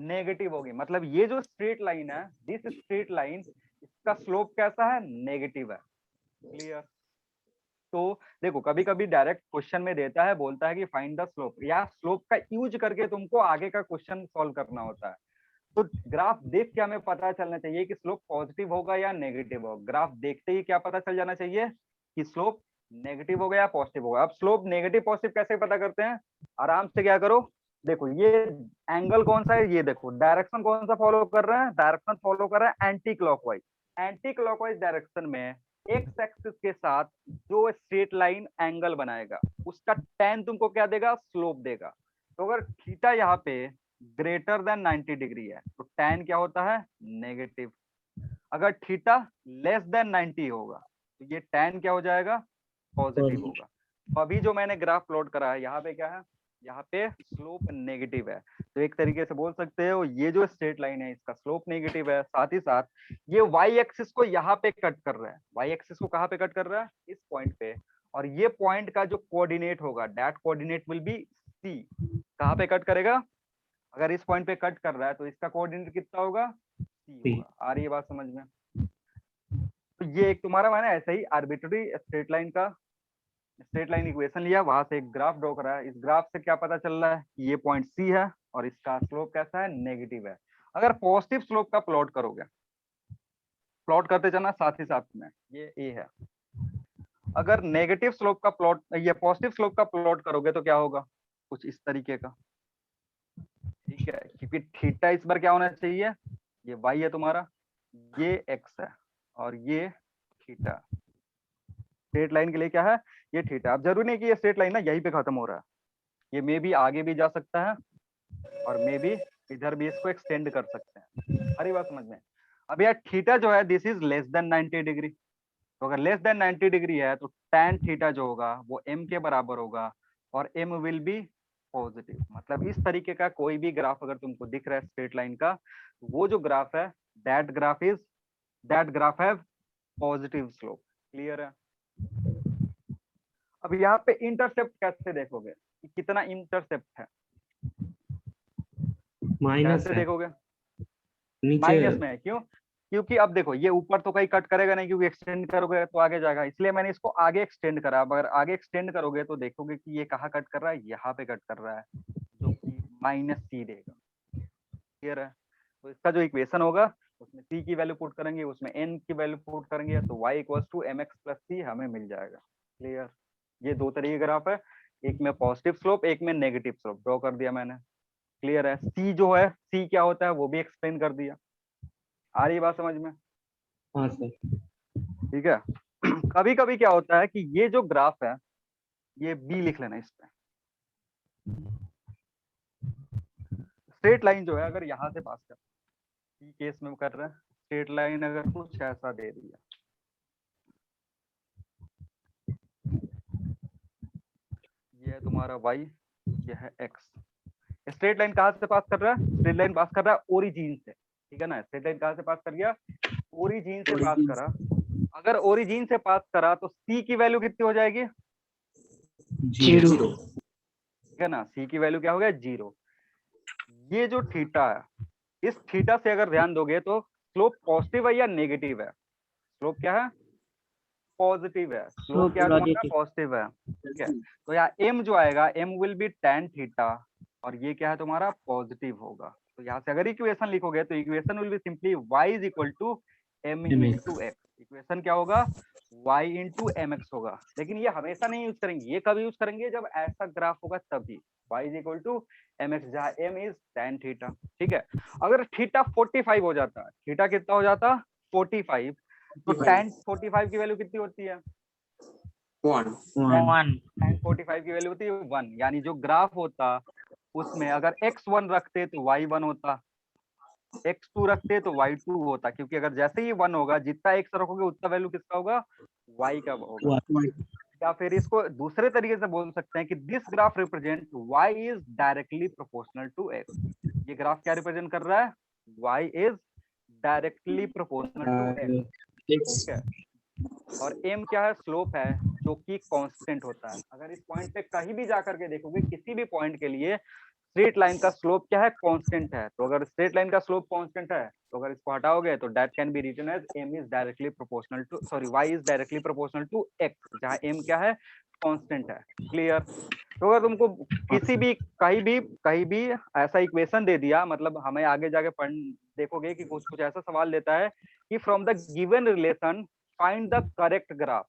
नेगेटिव होगी। मतलब ये जो स्ट्रेट लाइन है, दिस स्ट्रेट लाइन, इसका स्लोप कैसा है, नेगेटिव है। क्लियर। तो देखो, कभी कभी डायरेक्ट क्वेश्चन में देता है, बोलता है कि फाइंड द स्लोप, या स्लोप का यूज करके तुमको आगे का क्वेश्चन सॉल्व करना होता है। तो ग्राफ देख के हमें पता चलना चाहिए कि स्लोप पॉजिटिव होगा या नेगेटिव होगा। ग्राफ देखते ही क्या पता चल जाना चाहिए कि स्लोप नेगेटिव होगा या पॉजिटिव होगा। अब स्लोप नेगेटिव पॉजिटिव कैसे पता करते हैं, आराम से क्या करो, देखो ये एंगल कौन सा है, ये देखो डायरेक्शन कौन सा फॉलो कर रहे हैं, डायरेक्शन फॉलो कर रहे हैं anti clockwise. Anti clockwise direction में एक्स एक्सिस के साथ जो स्ट्रेट लाइन एंगल बनाएगा उसका tan तुमको क्या देगा, स्लोप देगा। तो अगर थीटा यहाँ पे ग्रेटर देन 90 डिग्री है तो tan क्या होता है, नेगेटिव। अगर थीटा लेस देन 90 होगा तो ये tan क्या हो जाएगा, पॉजिटिव Positive. होगा। तो अभी जो मैंने ग्राफ प्लॉट करा है यहाँ पे क्या है, यहाँ पे स्लोप नेगेटिव है। तो एक तरीके से बोल सकते हो ये जो स्ट्रेट लाइन है इसका स्लोप नेगेटिव है, साथ ही साथ ये वाई एक्सिस को यहाँ पे कट कर रहा है। वाई एक्सिस को कहाँ पे कट कर रहा है, इस पॉइंट पे। और ये पॉइंट का जो कोऑर्डिनेट होगा that coordinate will be c. कहाँ पे कट करेगा, अगर इस पॉइंट पे कट कर रहा है तो इसका कोऑर्डिनेट कितना होगा, सी होगा। आ रही है बात समझ में। तो ये एक तुम्हारा मैंने ऐसा ही आर्बिट्ररी स्ट्रेट लाइन इक्वेशन लिया, वहां से एक ग्राफ ड्रॉ करा है। इस ग्राफ से क्या पता चल रहा है कि ये पॉइंट सी है और इसका स्लोप कैसा है, नेगेटिव है। अगर पॉजिटिव स्लोप का प्लॉट करोगे, प्लॉट करते जाना साथ ही साथ में, ये ए है। अगर नेगेटिव स्लोप का प्लॉट, ये पॉजिटिव स्लोप का प्लॉट करोगे तो क्या होगा, कुछ इस तरीके का। ठीक है, क्योंकि थीटा इस बार क्या होना चाहिए, ये वाई है तुम्हारा, ये एक्स है और ये थीटा। स्ट्रेट लाइन के लिए क्या है, ये थीटा। अब जरूरी नहीं कि ये स्ट्रेट लाइन ना यहीं पे खत्म हो रहा है, ये मे भी आगे भी जा सकता है और मे भी इधर भी इसको एक्सटेंड कर सकते हैं। हरी बात समझ में। अब यार थीटा जो है this is less than 90 degree. तो अगर लेस देन 90 डिग्री है तो tan थीटा जो होगा वो m के बराबर होगा और m विल बी पॉजिटिव। मतलब इस तरीके का कोई भी ग्राफ अगर तुमको दिख रहा है स्ट्रेट लाइन का, वो जो ग्राफ है that graph have positive slope. Clear है। अब यहाँ पे इंटरसेप्ट कैसे देखोगे कि कितना इंटरसेप्ट है, माइनस कैसे है देखोगे, नीचे माइनस में है। क्यों, क्योंकि अब देखो ये ऊपर तो कहीं कट करेगा नहीं, क्योंकि एक्सटेंड करोगे तो आगे जाएगा, इसलिए मैंने इसको आगे एक्सटेंड करा। अब अगर आगे एक्सटेंड करोगे तो देखोगे कि ये कहाँ कट कर रहा है, यहाँ पे कट कर रहा है, जो कि -c देगा। क्लियर है। तो इसका जो इक्वेशन होगा उसमें c की वैल्यू पुट करेंगे, उसमें n की वैल्यू पुट करेंगे, तो y = mx + c हमें मिल जाएगा। क्लियर। ये दो तरीके का ग्राफ है, एक में पॉजिटिव स्लोप, एक में नेगेटिव स्लोप ड्रॉ कर दिया मैंने। क्लियर है। c जो है, c क्या होता है वो भी एक्सप्लेन कर दिया। आ रही बात समझ में। हाँ सर ठीक है। कभी कभी क्या होता है कि ये जो ग्राफ है, ये बी लिख लेना इस पे। स्ट्रेट लाइन जो है अगर यहाँ से पास कर, सी केस में कर रहे हैं, स्ट्रेट लाइन अगर कुछ ऐसा दे दिया, ये है तुम्हारा y, ये है x। स्ट्रेट लाइन कहाँ से पास कर रहा है, स्ट्रेट लाइन पास कर रहा है ओरिजिन से। ठीक है ना, स्ट्रेट लाइन कहाँ से पास कर गया, ओरिजिन से पास करा। अगर ओरिजिन से पास करा तो c की वैल्यू कितनी हो जाएगी, 0 ठीक है ना, c की वैल्यू क्या हो गया, 0। ये जो थीटा है, इस थीटा से अगर ध्यान दोगे तो स्लोप पॉजिटिव है या नेगेटिव है, स्लोप क्या है, पॉजिटिव है। स्लोप क्या है तुम्हारा, पॉजिटिव है। ठीक है, तो यहाँ m जो आएगा, m will be tan theta, और ये क्या है तुम्हारा, पॉजिटिव होगा। तो यहाँ से अगर इक्वेशन लिखोगे तो equation will be simply y = m × x। Equation क्या होगा, y × mx होगा। लेकिन ये हमेशा नहीं यूज करेंगे, ये कभी यूज करेंगे जब ऐसा ग्राफ होगा तभी, y = mx, जहाँ m इज tan थीटा। ठीक है। अगर थीटा 45 हो जाता, थीटा कितना हो जाता, 45, तो tan 45 की वैल्यू कितनी होती है, 1 tan 45 की वैल्यू होती है 1। यानी जो ग्राफ होता उसमें अगर x1 रखते तो y1 होता, x2 रखते तो y2 होता, क्योंकि अगर जैसे ही 1 होगा, जितना x रखोगे उतना वैल्यू किसका होगा, y का होगा। या फिर इसको दूसरे तरीके से बोल सकते हैं कि this graph represent y is directly proportional to x। ये ग्राफ क्या रिप्रेजेंट कर रहा है, y is directly proportional to x। ठीक है। और m क्या है, स्लोप है जो कि कांस्टेंट होता है। अगर इस पॉइंट पे कहीं भी जाकर के देखोगे, किसी भी पॉइंट के लिए स्ट्रेट लाइन का स्लोप क्या है, कांस्टेंट है। तो अगर स्ट्रेट लाइन का स्लोप कांस्टेंट है तो अगर इसको हटाओगे तो that can be written as m is directly proportional to, sorry, y is directly proportional to x, जहां m क्या है, कांस्टेंट है। क्लियर। तो अगर तुमको किसी भी कहीं भी ऐसा इक्वेशन दे दिया, मतलब हमें आगे जाके पढ़ देखोगे कि कुछ ऐसा सवाल देता है कि from the given relation find the correct graph.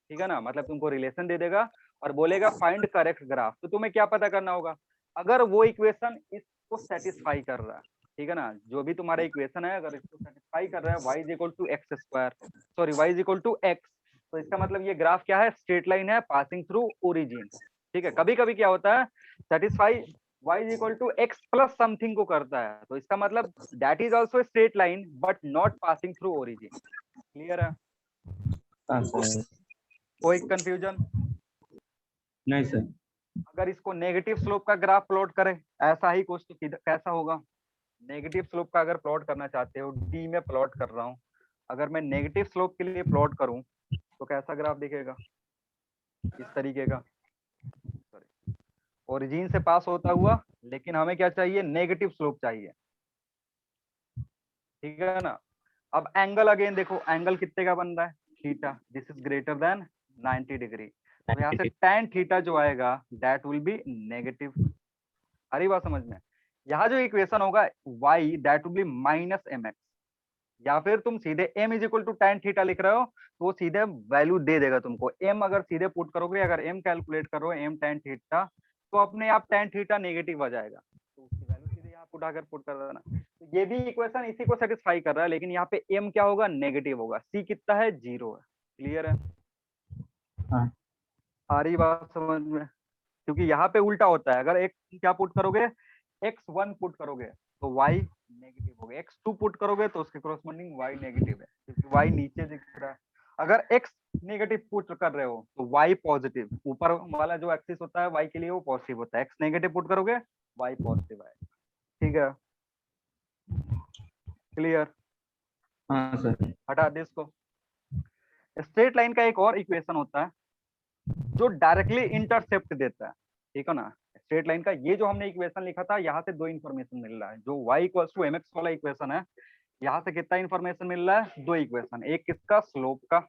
ठीक है ना, मतलब तुमको रिलेशन दे देगा और बोलेगा फाइंड करेक्ट ग्राफ। तो तुम्हें क्या पता करना होगा, अगर वो इक्वेशन इसको सेटिस्फाई कर रहा है, ठीक है ना, जो भी तुम्हारा इक्वेशन है अगर इसको सेटिस्फाई कर रहा है, y = x², sorry y = x, तो इसका मतलब ये ग्राफ क्या है, स्ट्रेट लाइन है पासिंग थ्रू ओरिजिन। ठीक है। कभी कभी क्या होता है, satisfy y is equal to x plus something को करता है, तो इसका मतलब that is also straight line but not passing through origin. Clear है? हाँ सर। कोई कंफ्यूजन? नहीं सर। अगर इसको नेगेटिव स्लोप का ग्राफ प्लॉट करें, ऐसा ही कुछ, तो कैसा होगा? नेगेटिव स्लोप का अगर प्लॉट करना चाहते हो, डी में प्लॉट कर रहा हूँ, अगर मैं नेगेटिव स्लोप के लिए प्लॉट करूं तो कैसा ग्राफ दिखेगा? इस तरीके का, ओरिजिन से पास होता हुआ, लेकिन हमें क्या चाहिए? नेगेटिव स्लोप चाहिए। ठीक है ना? अब एंगल अगेन देखो, एंगल कितने का बन रहा है? Theta, this is greater than 90 degree. तो यहाँ से tan थीटा जो आएगा दैट विल बी नेगेटिव। अरे बात समझ में? यहाँ जो इक्वेशन होगा y that will be minus mx, या फिर तुम सीधे m is equal to tan theta लिख रहे हो तो वो सीधे वैल्यू दे देगा तुमको। m अगर सीधे पुट करोगे, अगर m कैलकुलेट करो m tan थीटा, तो अपने आप tan थीटा नेगेटिव आ जाएगा, तो उसकी वैल्यू सीधे यहाँ उठाकर पुट कर देना। तो ये भी इक्वेशन इसी को सेटिस्फाई कर रहा है, लेकिन यहाँ पे m क्या होगा? नेगेटिव होगा। c कितना है? 0 है। क्लियर है? हाँ। आ रही बात समझ में? क्योंकि यहाँ पे उल्टा होता है, अगर एक क्या पुट करोगे, x1 पुट करोगे तो y नेगेटिव होगा, x2 पुट करोगे तो उसके कोरस्पॉन्डिंग y नेगेटिव है, क्योंकि y नीचे दिख रहा है। अगर x नेगेटिव पुट कर रहे हो तो y पॉजिटिव, ऊपर वाला जो एक्सिस होता है y के लिए वो पॉजिटिव होता है, x नेगेटिव पुट करोगे y पॉजिटिव आएगा। ठीक है? क्लियर? हाँ सर। हटा दे इसको। स्ट्रेट लाइन का एक और इक्वेशन होता है जो डायरेक्टली इंटरसेप्ट देता है। ठीक है ना? स्ट्रेट लाइन का ये जो हमने इक्वेशन लिखा था, यहाँ से दो इन्फॉर्मेशन मिल रहा है। जो y इक्वल्स टू mx वाला इक्वेशन है, यहाँ से कितना इन्फॉर्मेशन मिल रहा है? दो इक्वेशन, एक किसका? स्लोप का,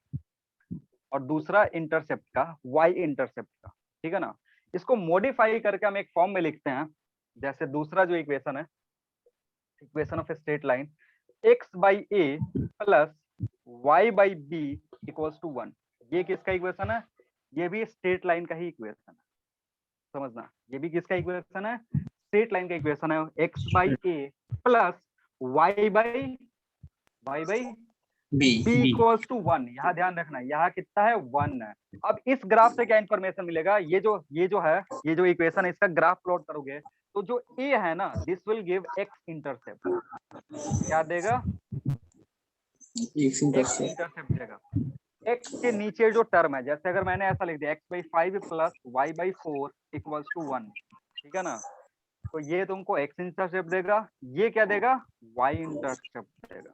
और दूसरा इंटरसेप्ट का, y इंटरसेप्ट का। ठीक है ना? इसको मॉडिफाई करके हम एक फॉर्म में लिखते हैं। जैसे दूसरा जो इक्वेशन है, equation of straight line, x by a plus y by b equals to 1। ये किसका इक्वेशन है? ये भी स्ट्रेट लाइन का ही इक्वेशन है। समझना, ये भी किसका इक्वेशन है? स्ट्रेट लाइन का इक्वेशन है। x by a plus y by b b equals to 1। यहाँ ध्यान रखना, यहाँ कितना है? 1 है। अब इस ग्राफ से क्या इन्फॉर्मेशन मिलेगा? ये जो इक्वेशन है, इसका ग्राफ प्लॉट करोगे तो जो a है ना, this will give x intercept. क्या देगा? एक्स इंटरसेप्ट देगा। x के नीचे जो टर्म है, जैसे अगर मैंने ऐसा लिख दिया x by 5 plus y by 4 equals to 1, ठीक है ना? तो ये तुमको x इंटरसेप्ट देगा, ये क्या देगा? y इंटरसेप्ट देगा।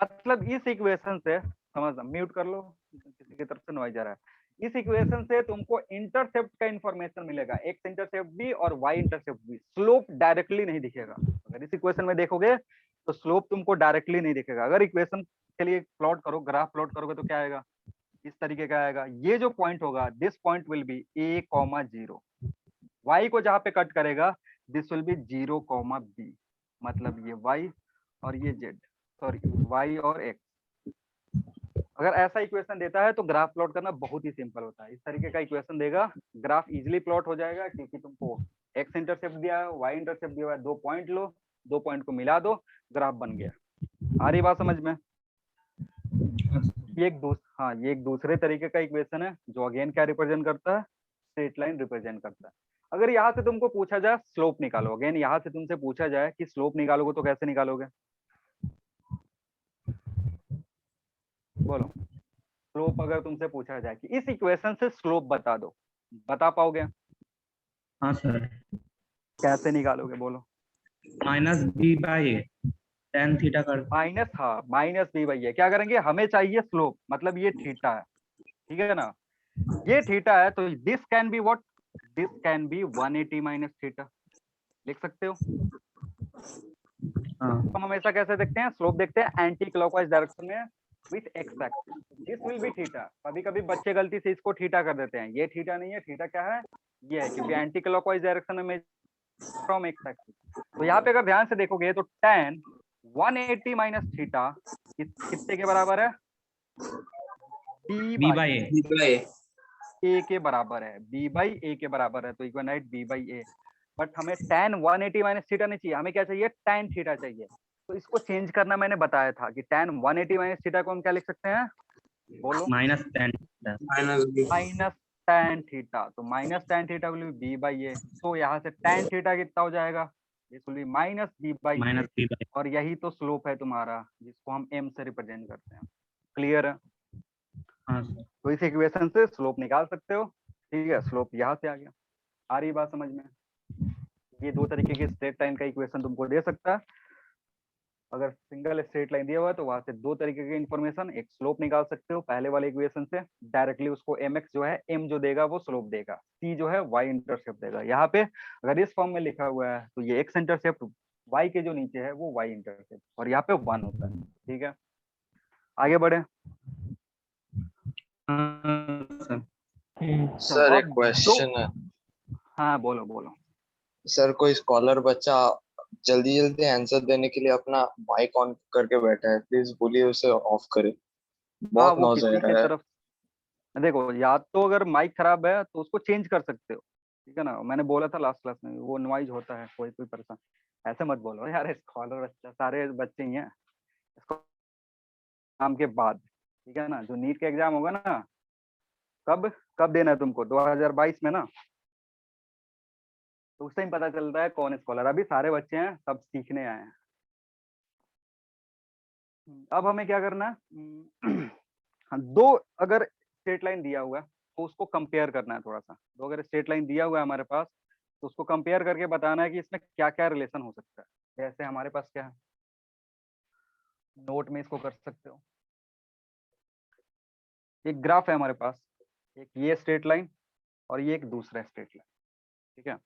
मतलब इस इक्वेशन से, समझना, म्यूट कर लो, किसी की तरफ से नॉइज आ रहा है। इस इक्वेशन से तुमको इंटरसेप्ट का इंफॉर्मेशन मिलेगा, x इंटरसेप्ट भी और y इंटरसेप्ट भी। स्लोप डायरेक्टली नहीं दिखेगा। अगर इस इक्वेशन में देखोगे तो स्लोप तुमको डायरेक्टली नहीं दिखेगा। अगर इक्वेशन के लिए प्लॉट करो, ग्राफ प्लॉट करोगे तो क्या आएगा? इस तरीके का आएगा। ये जो पॉइंट होगा, this point will be a, 0। y को जहां पे कट करेगा, दिस विल बी 0, b। मतलब ये y और ये z, सॉरी y और x। अगर ऐसा इक्वेशन देता है तो ग्राफ प्लॉट करना बहुत ही सिंपल होता है। इस तरीके का इक्वेशन देगा, ग्राफ इजीली प्लॉट हो जाएगा, क्योंकि तुमको x इंटरसेप्ट दिया है, y इंटरसेप्ट दिया है, 2 पॉइंट लो, 2 पॉइंट को मिला दो, ग्राफ बन गया। आ रही बात समझ में? ये एक दूसरे तरीके का इक्वेशन है जो अगेन क्या रिप्रेजेंट करता है? स्ट्रेट लाइन रिप्रेजेंट करता है। अगर यहाँ से तुमको पूछा जाए स्लोप निकालो, अगेन यहाँ से तुमसे पूछा जाए कि स्लोप निकालोगे तो कैसे निकालोगे? बोलो, स्लोप अगर तुमसे पूछा जाए कि इस इक्वेशन से स्लोप बता दो, बता पाओगे? हाँ सर। कैसे निकालोगे? बोलो। Minus b by a, tan theta कर माइनस बी बाई ए। क्या करेंगे? हमें चाहिए स्लोप, मतलब ये थीटा है, ठीक है ना? ये थीटा है, तो this can be what? This can B 180 minus theta, लिख सकते हो। हाँ। हम हमेशा कैसे देखते हैं? स्लोप देखते हैं एंटी क्लॉकवाइज डायरेक्शन में with x axis, this will B theta. कभी कभी बच्चे गलती से इसको थीटा कर देते हैं, ये थीटा नहीं है, थीटा क्या है? ये है, क्योंकि एंटी क्लॉकवाइज डायरेक्शन में फ्रॉम एक्स एक्सिस। तो यहाँ पे अगर ध्यान से देखोगे तो tan 180 माइनस थीटा कितने के बराबर है? बी बाई ए a के बराबर है, b बाई a के बराबर है, तो equal right b by a। But हमें tan 180 माइनस थीटा नहीं चाहिए, हमें क्या चाहिए? tan थीटा चाहिए। तो इसको चेंज करना मैंने बताया था कि tan 180 माइनस थीटा को हम क्या लिख सकते हैं? बोलो। Minus tan minus tan theta, तो minus tan theta will be by a, तो यहाँ से tan थीटा कितना हो जाएगा, this will be minus b by minus a, b by. और यही तो स्लोप है तुम्हारा जिसको हम m से रिप्रेजेंट करते हैं। क्लियर है? हाँ सर। तो इस इक्वेशन से स्लोप निकाल सकते हो। ठीक है, स्लोप यहाँ से आ गया। आ रही बात समझ में? ये दो तरीके की स्ट्रेट लाइन का इक्वेशन तुमको दे सकता है। अगर सिंगल स्ट्रेट लाइन दिया हुआ है तो वहां से दो तरीके की इंफॉर्मेशन, एक स्लोप निकाल सकते हो पहले वाले इक्वेशन से डायरेक्टली, उसको mx जो है m जो देगा वो स्लोप देगा, c जो है y इंटरसेप्ट देगा। यहाँ पे अगर इस फॉर्म में लिखा हुआ है तो ये x इंटरसेप्ट y के जो नीचे है वो y इंटरसेप्ट, और यहाँ पे 1 होता है। ठीक है, आगे बढ़े। हाँ सर। चलो सर एक अब क्वेश्चन है। हाँ बोलो बोलो। सर कोई स्कॉलर बच्चा जल्दी जल्दी आंसर देने के लिए अपना माइक ऑन करके बैठा है, प्लीज बोलिए उसे ऑफ करे, हाँ, बहुत वो नॉइज आ किसी के रहा है। तरफ, देखो या तो अगर माइक खराब है तो उसको चेंज कर सकते हो, ठीक है ना। मैंने बोला था लास्ट क्लास में, वो नॉइज होता है, कोई कोई परेशान। ऐसे मत बोलो यार, स्कॉलर बच्चा, सारे बच्चे ही हैं इसको एग्जाम के बाद, ठीक है ना। जो नीट का एग्जाम होगा ना, कब कब देना है तुमको, 2022 में ना, तो उस टाइम पता चलता है कौन स्कॉलर। अभी सारे बच्चे हैं, सब सीखने आए हैं। अब हमें क्या करना है, हाँ, दो अगर स्ट्रेट लाइन दिया हुआ है तो उसको कंपेयर करना है थोड़ा सा। दो अगर स्ट्रेट लाइन दिया हुआ है हमारे पास तो उसको कंपेयर करके बताना है कि इसमें क्या क्या रिलेशन हो सकता है। जैसे हमारे पास क्या है, नोट में इसको कर सकते हो। एक ग्राफ है हमारे पास, एक ये स्ट्रेट लाइन और ये एक दूसरा स्ट्रेट लाइन, ठीक है।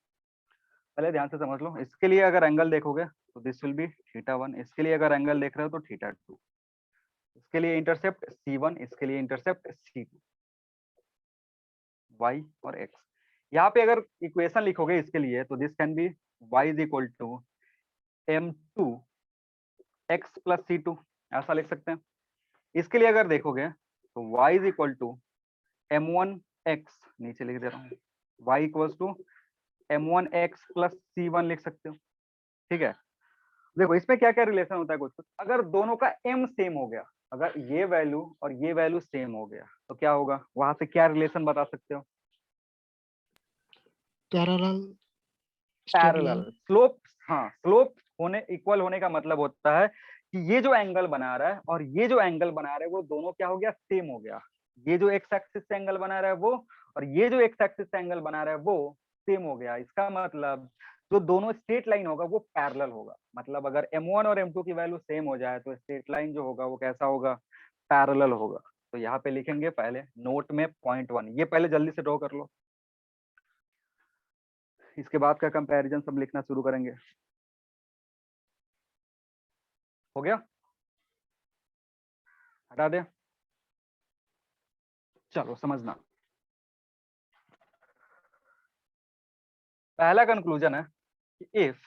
पहले ध्यान से समझ लो, इसके लिए अगर एंगल देखोगे तो दिस विल बी θ1, इसके लिए अगर एंगल देख रहे हो तो θ2, इसके लिए इंटरसेप्ट C1, इसके लिए इंटरसेप्ट C2, y और x। यहाँ पे अगर इक्वेशन लिखोगे इसके लिए तो this can be y is equal to m2 x plus C2, ऐसा लिख सकते हैं। इसके लिए अगर देखोगे तो y is equal to m1 x, नीचे लिख दे रहा हूँ, y equal to m1 x plus C1 लिख सकते हो। ठीक है, देखो इसमें क्या क्या रिलेशन होता है कुछ कुछ। अगर दोनों का m सेम हो गया, अगर ये वैल्यू और ये वैल्यू सेम हो गया तो क्या होगा, वहां से क्या रिलेशन बता सकते हो? Parallel straight parallel line. Slope. हाँ, स्लोप होने इक्वल होने का मतलब होता है कि ये जो एंगल बना रहा है और ये जो एंगल बना रहा है वो दोनों क्या हो गया, सेम हो गया। ये जो एक्स एक्सिस से एंगल बना रहा है वो, और ये जो एक्स एक्सिस से एंगल बना रहा है वो सेम हो गया। इसका मतलब जो दोनों स्ट्रेट लाइन होगा वो पैरेलल होगा। मतलब अगर m1 और m2 की वैल्यू सेम हो जाए तो स्ट्रेट लाइन जो होगा वो कैसा होगा, पैरेलल होगा। तो यहाँ पे लिखेंगे पहले नोट में .1, ये पहले जल्दी से ड्रॉ कर लो, इसके बाद का कंपैरिजन सब लिखना शुरू करेंगे। हो गया, हटा दे। चलो समझना, पहला कंक्लूजन है कि if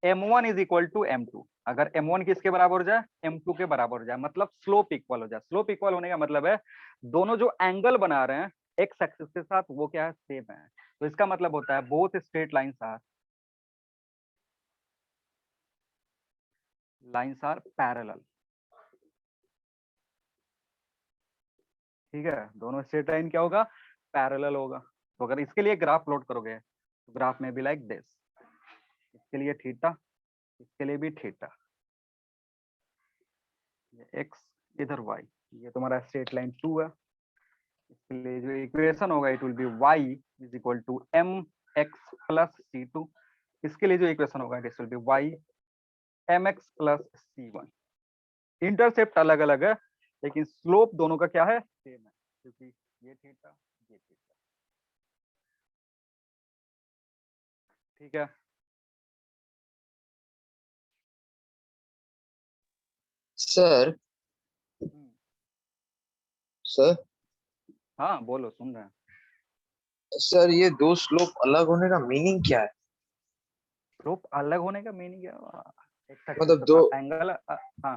m1 is equal to m2, अगर m1 किसके बराबर हो जाए, m2 के बराबर हो जाए, मतलब स्लोप इक्वल हो जाए। स्लोप इक्वल होने का मतलब है दोनों जो एंगल बना रहे हैं एक्स एक्सिस के साथ वो क्या है, सेम है। तो इसका मतलब होता है both straight lines are parallel. ठीक है, दोनों स्ट्रेट लाइन क्या होगा, पैरेलल होगा। तो अगर इसके लिए ग्राफ प्लॉट करोगे तो ग्राफ में भी लाइक दिस, इसके लिए थीटा, इसके लिए भी थीटा, ये एक्स, इधर वाई, ये तुम्हारा स्ट्रेट लाइन 2 है। इसके लिए जो इक्वेशन होगा it will be y is equal to m x plus c2, इसके लिए जो इक्वेशन होगा it will be y mx plus c1। Intercept अलग अलग है लेकिन स्लोप दोनों का क्या है, सेम है, क्योंकि ये थीटा ये थीटा। ठीक है, सर सर हाँ बोलो, सुन रहे हैं। सर ये दो स्लोप अलग होने का मीनिंग क्या है? स्लोप अलग होने का मीनिंग क्या, एक मतलब के दो, साथ एंगल, हाँ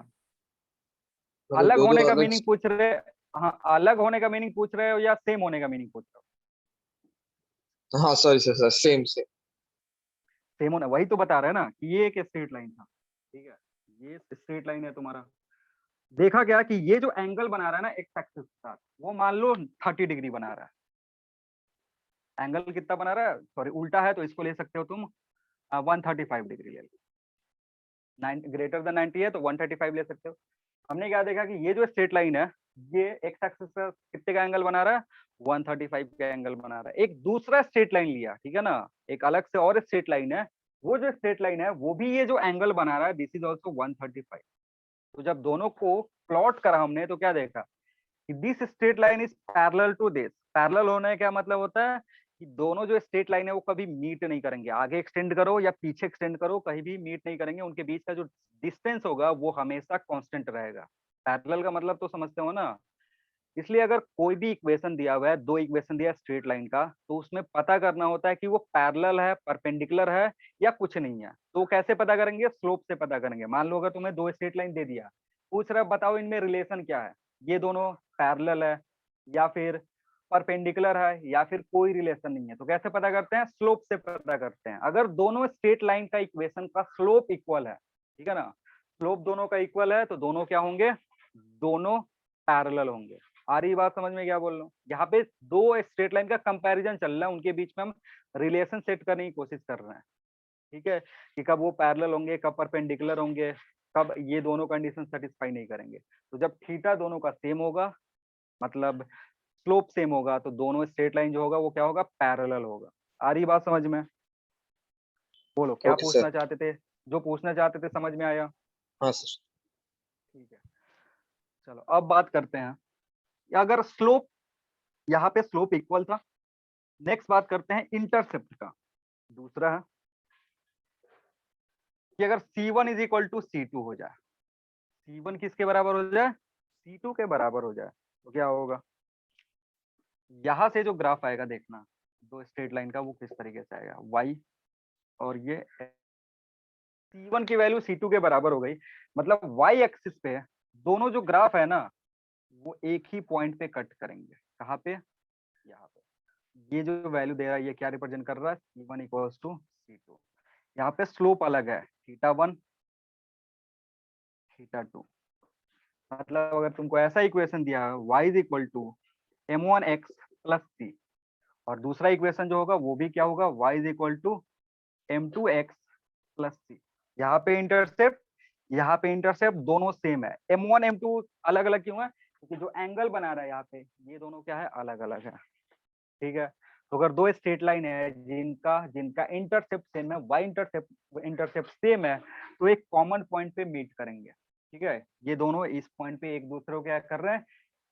मतलब अलग दो दो होने का अलग। मीनिंग पूछ रहे, हाँ अलग होने का मीनिंग पूछ रहे हो या सेम होने का मीनिंग पूछ रहे हो? हाँ sorry sir, sir same same. Same होना, वही तो बता रहे हैं ना कि ये एक स्ट्रेट लाइन था। ठीक है, ये स्ट्रेट लाइन है तुम्हारा। देखा गया कि ये जो एंगल बना रहा है ना एक्स एक्सिस के साथ, वो मान लो 30 डिग्री बना रहा है। एंगल कितना बना रहा है, सॉरी उल्टा है, तो इसको ले सकते हो तुम 135 डिग्री ले लो, ग्रेटर देन 90 है तो 135 ले सकते हो। हमने क्या देखा कि ये जो स्ट्रेट लाइन है ये एक्स एक्सिस पर कितने का एंगल बना रहा है, 135 का एंगल बना रहा है। एक दूसरा स्ट्रेट लाइन लिया, ठीक है ना, एक अलग से और स्ट्रेट लाइन है, वो जो स्ट्रेट लाइन है वो भी ये जो एंगल बना रहा है दिस इज ऑल्सो 135। तो जब दोनों को प्लॉट करा हमने तो क्या देखा कि this straight line is parallel to this. Parallel होने का क्या मतलब होता है कि दोनों जो स्ट्रेट लाइन है वो कभी मीट नहीं करेंगे, आगे एक्सटेंड करो या पीछे एक्सटेंड करो कहीं भी मीट नहीं करेंगे, उनके बीच का जो डिस्टेंस होगा वो हमेशा कांस्टेंट रहेगा। पैरेलल का मतलब तो समझते हो ना। इसलिए अगर कोई भी इक्वेशन दिया हुआ है, दो इक्वेशन दिया है स्ट्रेट लाइन का, तो उसमें पता करना होता है कि वो पैरेलल है, परपेंडिकुलर है या कुछ नहीं है। तो कैसे पता करेंगे, स्लोप से पता करेंगे। मान लो अगर तुम्हें दो स्ट्रेट लाइन दे दिया, पूछ रहा बताओ इनमें रिलेशन क्या है, ये दोनों पैरेलल है या फिर परपेंडिकुलर है या फिर कोई रिलेशन नहीं है, तो कैसे पता करते हैं, स्लोप से पता करते हैं। अगर दोनों स्ट्रेट लाइन का इक्वेशन का स्लोप इक्वल है, ठीक है ना, स्लोप दोनों का इक्वल है तो दोनों क्या होंगे, दोनों पैरेलल होंगे। आ रही बात समझ में क्या बोल रहा हूँ। यहाँ पे दो स्ट्रेट लाइन का कंपैरिजन चल रहा है, उनके बीच में हम रिलेशन सेट करने की कोशिश कर रहे हैं, ठीक है, कि कब वो पैरेलल होंगे, कब परपेंडिकुलर होंगे, कब ये दोनों कंडीशन सेटिस्फाई नहीं करेंगे। तो जब थीटा दोनों का सेम होगा, मतलब स्लोप सेम होगा, तो दोनों स्ट्रेट लाइन जो होगा वो क्या होगा, पैरेलल होगा। आ रही बात समझ में, बोलो क्या ओके सर। पूछना चाहते थे, जो पूछना चाहते थे समझ में आया। हाँ सर। ठीक है, चलो अब बात करते हैं अगर स्लोप, यहाँ पे स्लोप इक्वल था। नेक्स्ट बात करते हैं इंटरसेप्ट का। दूसरा है कि अगर C1 is equal to C2 हो जाए, C1 किसके बराबर हो जाए, C2 के बराबर हो जाए, तो क्या होगा, यहां से जो ग्राफ आएगा देखना, दो स्ट्रेट लाइन का, वो किस तरीके से आएगा, y और ये C1 की वैल्यू C2 के बराबर हो गई, मतलब y एक्सिस पे दोनों जो ग्राफ है ना वो एक ही पॉइंट पे कट करेंगे। कहाँ पे, यहाँ पे। ये जो वैल्यू दे रहा है ये क्या रिप्रेजेंट कर रहा है, C1 इक्वल्स टू C2। यहाँ पे स्लोप अलग है, θ1 θ2। मतलब अगर तुमको ऐसा इक्वेशन दिया है y is equal to m1x plus c, और दूसरा इक्वेशन जो होगा वो भी क्या होगा, y is equal to m2x plus c। यहाँ पे इंटरसेप्ट दोनों सेम है। m1 m2 अलग अलग क्यों है, क्योंकि जो एंगल बना रहा है यहाँ पे ये दोनों क्या है, अलग अलग है, ठीक है। तो अगर दो स्ट्रेट लाइन है जिनका जिनका इंटरसेप्ट सेम है, y इंटरसेप्ट सेम है, तो एक कॉमन पॉइंट पे मीट करेंगे, ठीक है। ये दोनों इस पॉइंट पे एक दूसरे को क्या कर रहे हैं,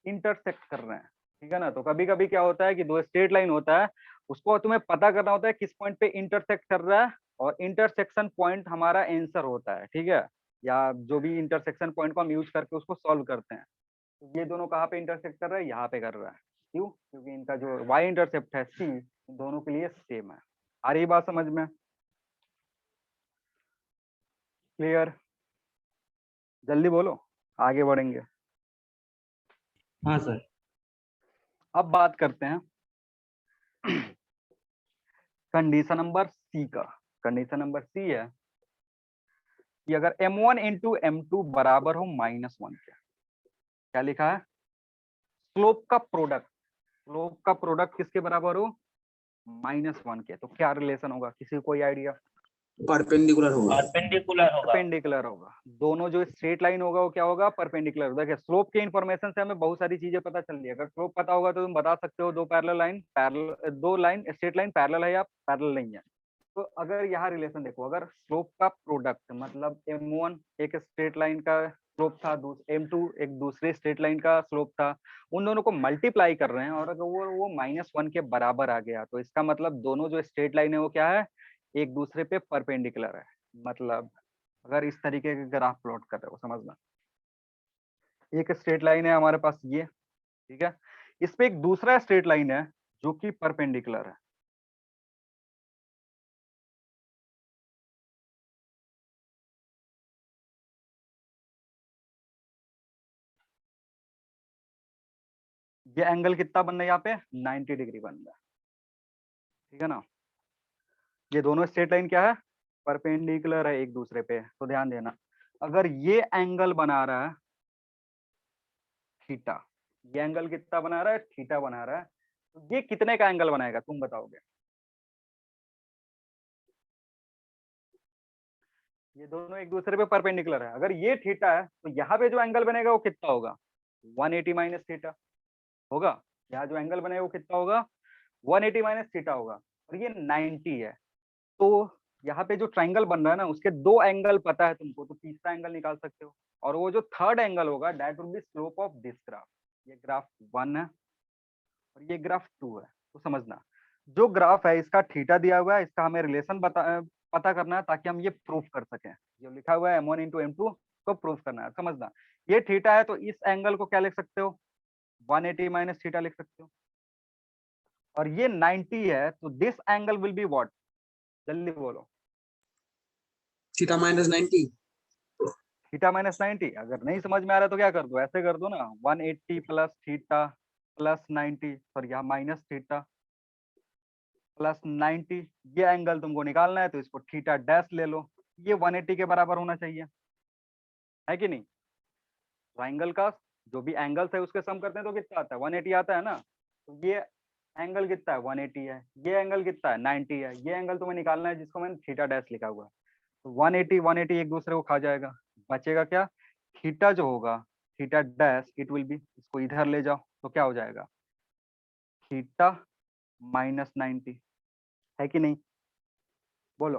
इंटरसेक्ट कर रहे हैं, ठीक है ना। तो कभी कभी क्या होता है कि दो स्ट्रेट लाइन होता है, उसको तुम्हें पता करना होता है किस पॉइंट पे इंटरसेक्ट कर रहा है, और इंटरसेक्शन पॉइंट हमारा आंसर होता है, ठीक है, या जो भी इंटरसेक्शन पॉइंट को हम यूज करके उसको सॉल्व करते हैं। तो ये दोनों कहाँ पे इंटरसेक्ट कर रहा है, यहाँ पे कर रहा है। क्यों, क्योंकि इनका जो y इंटरसेप्ट है c दोनों के लिए सेम है। आ रही बात समझ में, क्लियर, जल्दी बोलो आगे बढ़ेंगे। हाँ सर। अब बात करते हैं कंडीशन नंबर सी का। कंडीशन नंबर सी है कि अगर m1 इंटू m2 बराबर हो -1 के, क्या लिखा है, स्लोप का प्रोडक्ट किसके बराबर हो, -1 के, तो क्या रिलेशन होगा, किसी को कोई आइडिया। परपेंडिकुलर होगा। परपेंडिकुलर होगा। परपेंडिकुलर होगा, दोनों जो स्ट्रेट लाइन होगा वो क्या होगा, परपेंडिकुलर। देखिए स्लोप के इन्फॉर्मेशन से हमें बहुत सारी चीजें पता चल रही है। अगर स्लोप पता होगा तो तुम बता सकते हो दो लाइन स्ट्रेट लाइन पैरेलल है या पैरेलल नहीं है। तो अगर यहाँ रिलेशन देखो, अगर स्लोप का प्रोडक्ट मतलब m1 एक स्ट्रेट लाइन का स्लोप था, m2 एक दूसरे स्ट्रेट लाइन का स्लोप था, उन दोनों को मल्टीप्लाई कर रहे हैं, और अगर वो -1 के बराबर आ गया तो इसका मतलब दोनों जो स्ट्रेट लाइन है वो क्या है, एक दूसरे पे परपेंडिकुलर है। मतलब अगर इस तरीके के ग्राफ प्लॉट कर रहे हो, समझना, एक स्ट्रेट लाइन है हमारे पास ये, ठीक है, इस पे एक दूसरा स्ट्रेट लाइन है जो कि परपेंडिकुलर है। ये एंगल कितना बन रहा है यहाँ पे, 90 डिग्री बन रहा है, ठीक है ना। ये दोनों स्ट्रेट लाइन क्या है, परपेंडिकुलर है एक दूसरे पे। तो ध्यान देना, अगर ये एंगल बना रहा है थीटा, ये एंगल कितना बना रहा है, थीटा बना रहा है, तो ये कितने का एंगल बनाएगा तुम बताओगे? ये दोनों एक दूसरे पे परपेंडिकुलर है। अगर ये थीटा है तो यहाँ पे जो एंगल बनेगा वो कितना होगा? 180 माइनस थीटा होगा। यहाँ जो एंगल बनेगा वो कितना होगा? 180 माइनस थीटा होगा। और ये 90 है। तो यहाँ पे जो ट्राइंगल बन रहा है ना, उसके दो एंगल पता है तुमको, तो तीसरा एंगल निकाल सकते हो। और वो जो थर्ड एंगल होगा that will B slope of this graph. ये ग्राफ 1 है और ये ग्राफ 2 है। तो समझना, जो ग्राफ है इसका थीटा दिया हुआ है, इसका हमें रिलेशन पता करना है ताकि हम ये प्रूफ कर सकें। जो लिखा हुआ है m1 इंटू m2 को प्रूफ करना है। समझना, ये थीटा है तो इस एंगल को क्या लिख सकते हो? 180 माइनस थीटा लिख सकते हो। और ये 90 है तो this angle will be what? जल्दी बोलो। Theta minus 90। Theta minus 90। अगर नहीं समझ में आ रहा तो क्या कर दो, ऐसे कर दो ना, 180 प्लस थीटा प्लस 90, सॉरी यहाँ माइनस थीटा प्लस 90। ये एंगल तुमको निकालना है तो इसको थीटा डैश ले लो। ये 180 के बराबर होना चाहिए, है कि नहीं? ट्राइंगल का जो भी एंगल्स है उसके सम करते हैं तो कितना आता है? 180 आता है ना। तो ये एंगल कितना है? 180 है। ये एंगल कितना है? 90 है। ये एंगल तुम्हें निकालना है जिसको मैंने थीटा डैश लिखा हुआ है। तो 180 एक दूसरे को खा जाएगा, बचेगा क्या? थीटा जो होगा, theta dash it will B, इसको इधर ले जाओ तो क्या हो जाएगा? थीटा माइनस 90, है कि नहीं? बोलो।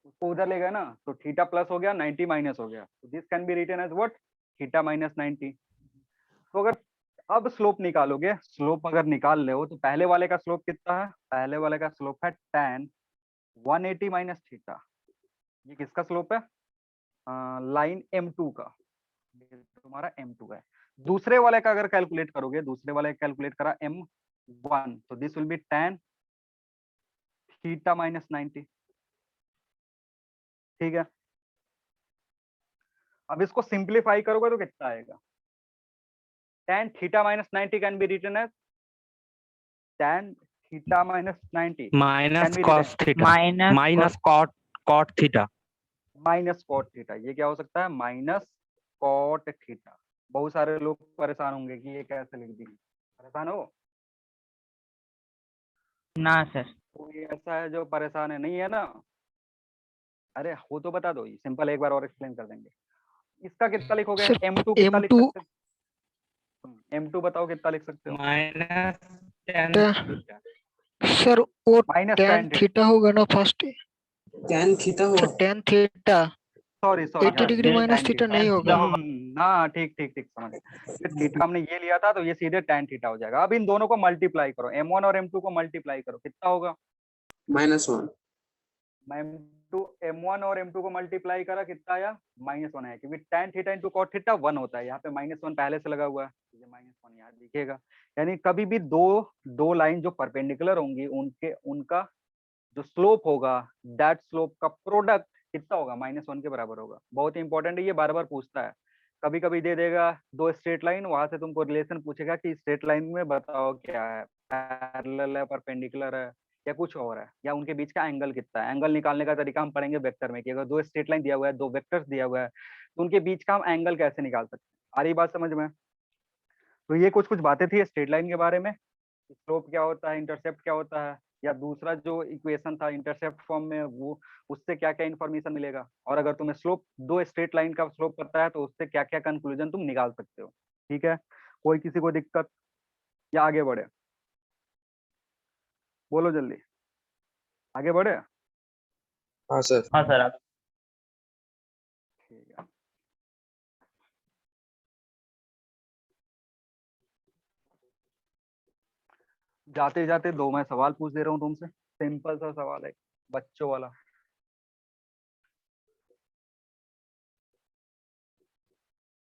उसको उधर ले गए ना तो थीटा प्लस हो गया, 90 माइनस हो गया। तो this can be written as what? Theta minus 90। तो अगर अब स्लोप निकालोगे, स्लोप अगर निकाल ले हो तो पहले वाले का स्लोप कितना है? पहले वाले का स्लोप है tan 180 माइनस थीटा। ये किसका स्लोप है? लाइन M2 का। ये तुम्हारा M2 है। दूसरे वाले का अगर कैलकुलेट करोगे, दूसरे वाले का कैलकुलेट करा M1, तो this will B tan theta minus 90। ठीक है, अब इसको सिंप्लीफाई करोगे तो कितना आएगा? tan theta minus 90 can be written as tan theta minus 90 minus be cos theta minus minus cot theta. Minus cot theta. ये क्या हो सकता है? Minus cot theta. बहुत सारे लोग परेशान होंगे कि ये कैसे लिख दी। परेशान हो? ना सर। कोई ऐसा है जो परेशान है? नहीं है ना? अरे हो तो बता दो, सिंपल एक बार और एक्सप्लेन कर देंगे। इसका कितना लिखोगे? सर, M2 कितना लिख M2 सकते हो? M2 बताओ कितना लिख सकते हो? Minus tan theta. सर वो माइनस tan थीटा होगा ना फर्स्ट? tan थीटा सर हुआ। tan theta sorry 80 degree minus theta नहीं होगा। हाँ ठीक ठीक ठीक, समझ गए। थीटा हमने ये लिया था तो ये सीधे tan थीटा हो जाएगा। अब इन दोनों को मल्टीप्लाई करो, M1 और M2 को मल्टीप्लाई करो, कितना होगा? -1। M1 और M2 को मल्टीप्लाई करा, कितना आया? -1 है, क्योंकि tan theta into cot theta 1 होता है। यहाँ पे -1 पहले से लगा हुआ है, ये -1 यहाँ दिखेगा। यानी कभी भी दो लाइन जो परपेंडिकुलर होंगी उनका जो स्लोप होगा, दैट स्लोप का प्रोडक्ट कितना होगा? -1 के बराबर होगा। बहुत ही इंपॉर्टेंट है, ये बार बार पूछता है। कभी कभी दे देगा दो स्ट्रेट लाइन, वहां से तुमको रिलेशन पूछेगा कि स्ट्रेट लाइन में बताओ क्या है, पैरेलल है, परपेंडिकुलर है, या कुछ और है, या उनके बीच का एंगल कितना है। एंगल निकालने का तरीका हम पढ़ेंगे वेक्टर में, कि अगर दो स्ट्रेट लाइन दिया हुआ है, दो वेक्टर्स दिया हुआ है, तो उनके बीच का हम एंगल कैसे निकाल सकते हैं। आ रही बात समझ में? तो ये कुछ बातें थी स्ट्रेट लाइन के बारे में, स्लोप क्या होता है, इंटरसेप्ट क्या होता है, या दूसरा जो इक्वेशन था इंटरसेप्ट फॉर्म में, वो उससे क्या क्या इन्फॉर्मेशन मिलेगा। और अगर तुम्हें स्लोप, दो स्ट्रेट लाइन का स्लोप पता है तो उससे क्या क्या कंक्लूजन तुम निकाल सकते हो। ठीक है, कोई किसी को दिक्कत, या आगे बढ़े? बोलो जल्दी, आगे बढ़े? हाँ सर। हाँ सर आप। ठीक है, जाते जाते दो मैं सवाल पूछ दे रहा हूँ तुमसे, सिंपल सा सवाल है, बच्चों वाला।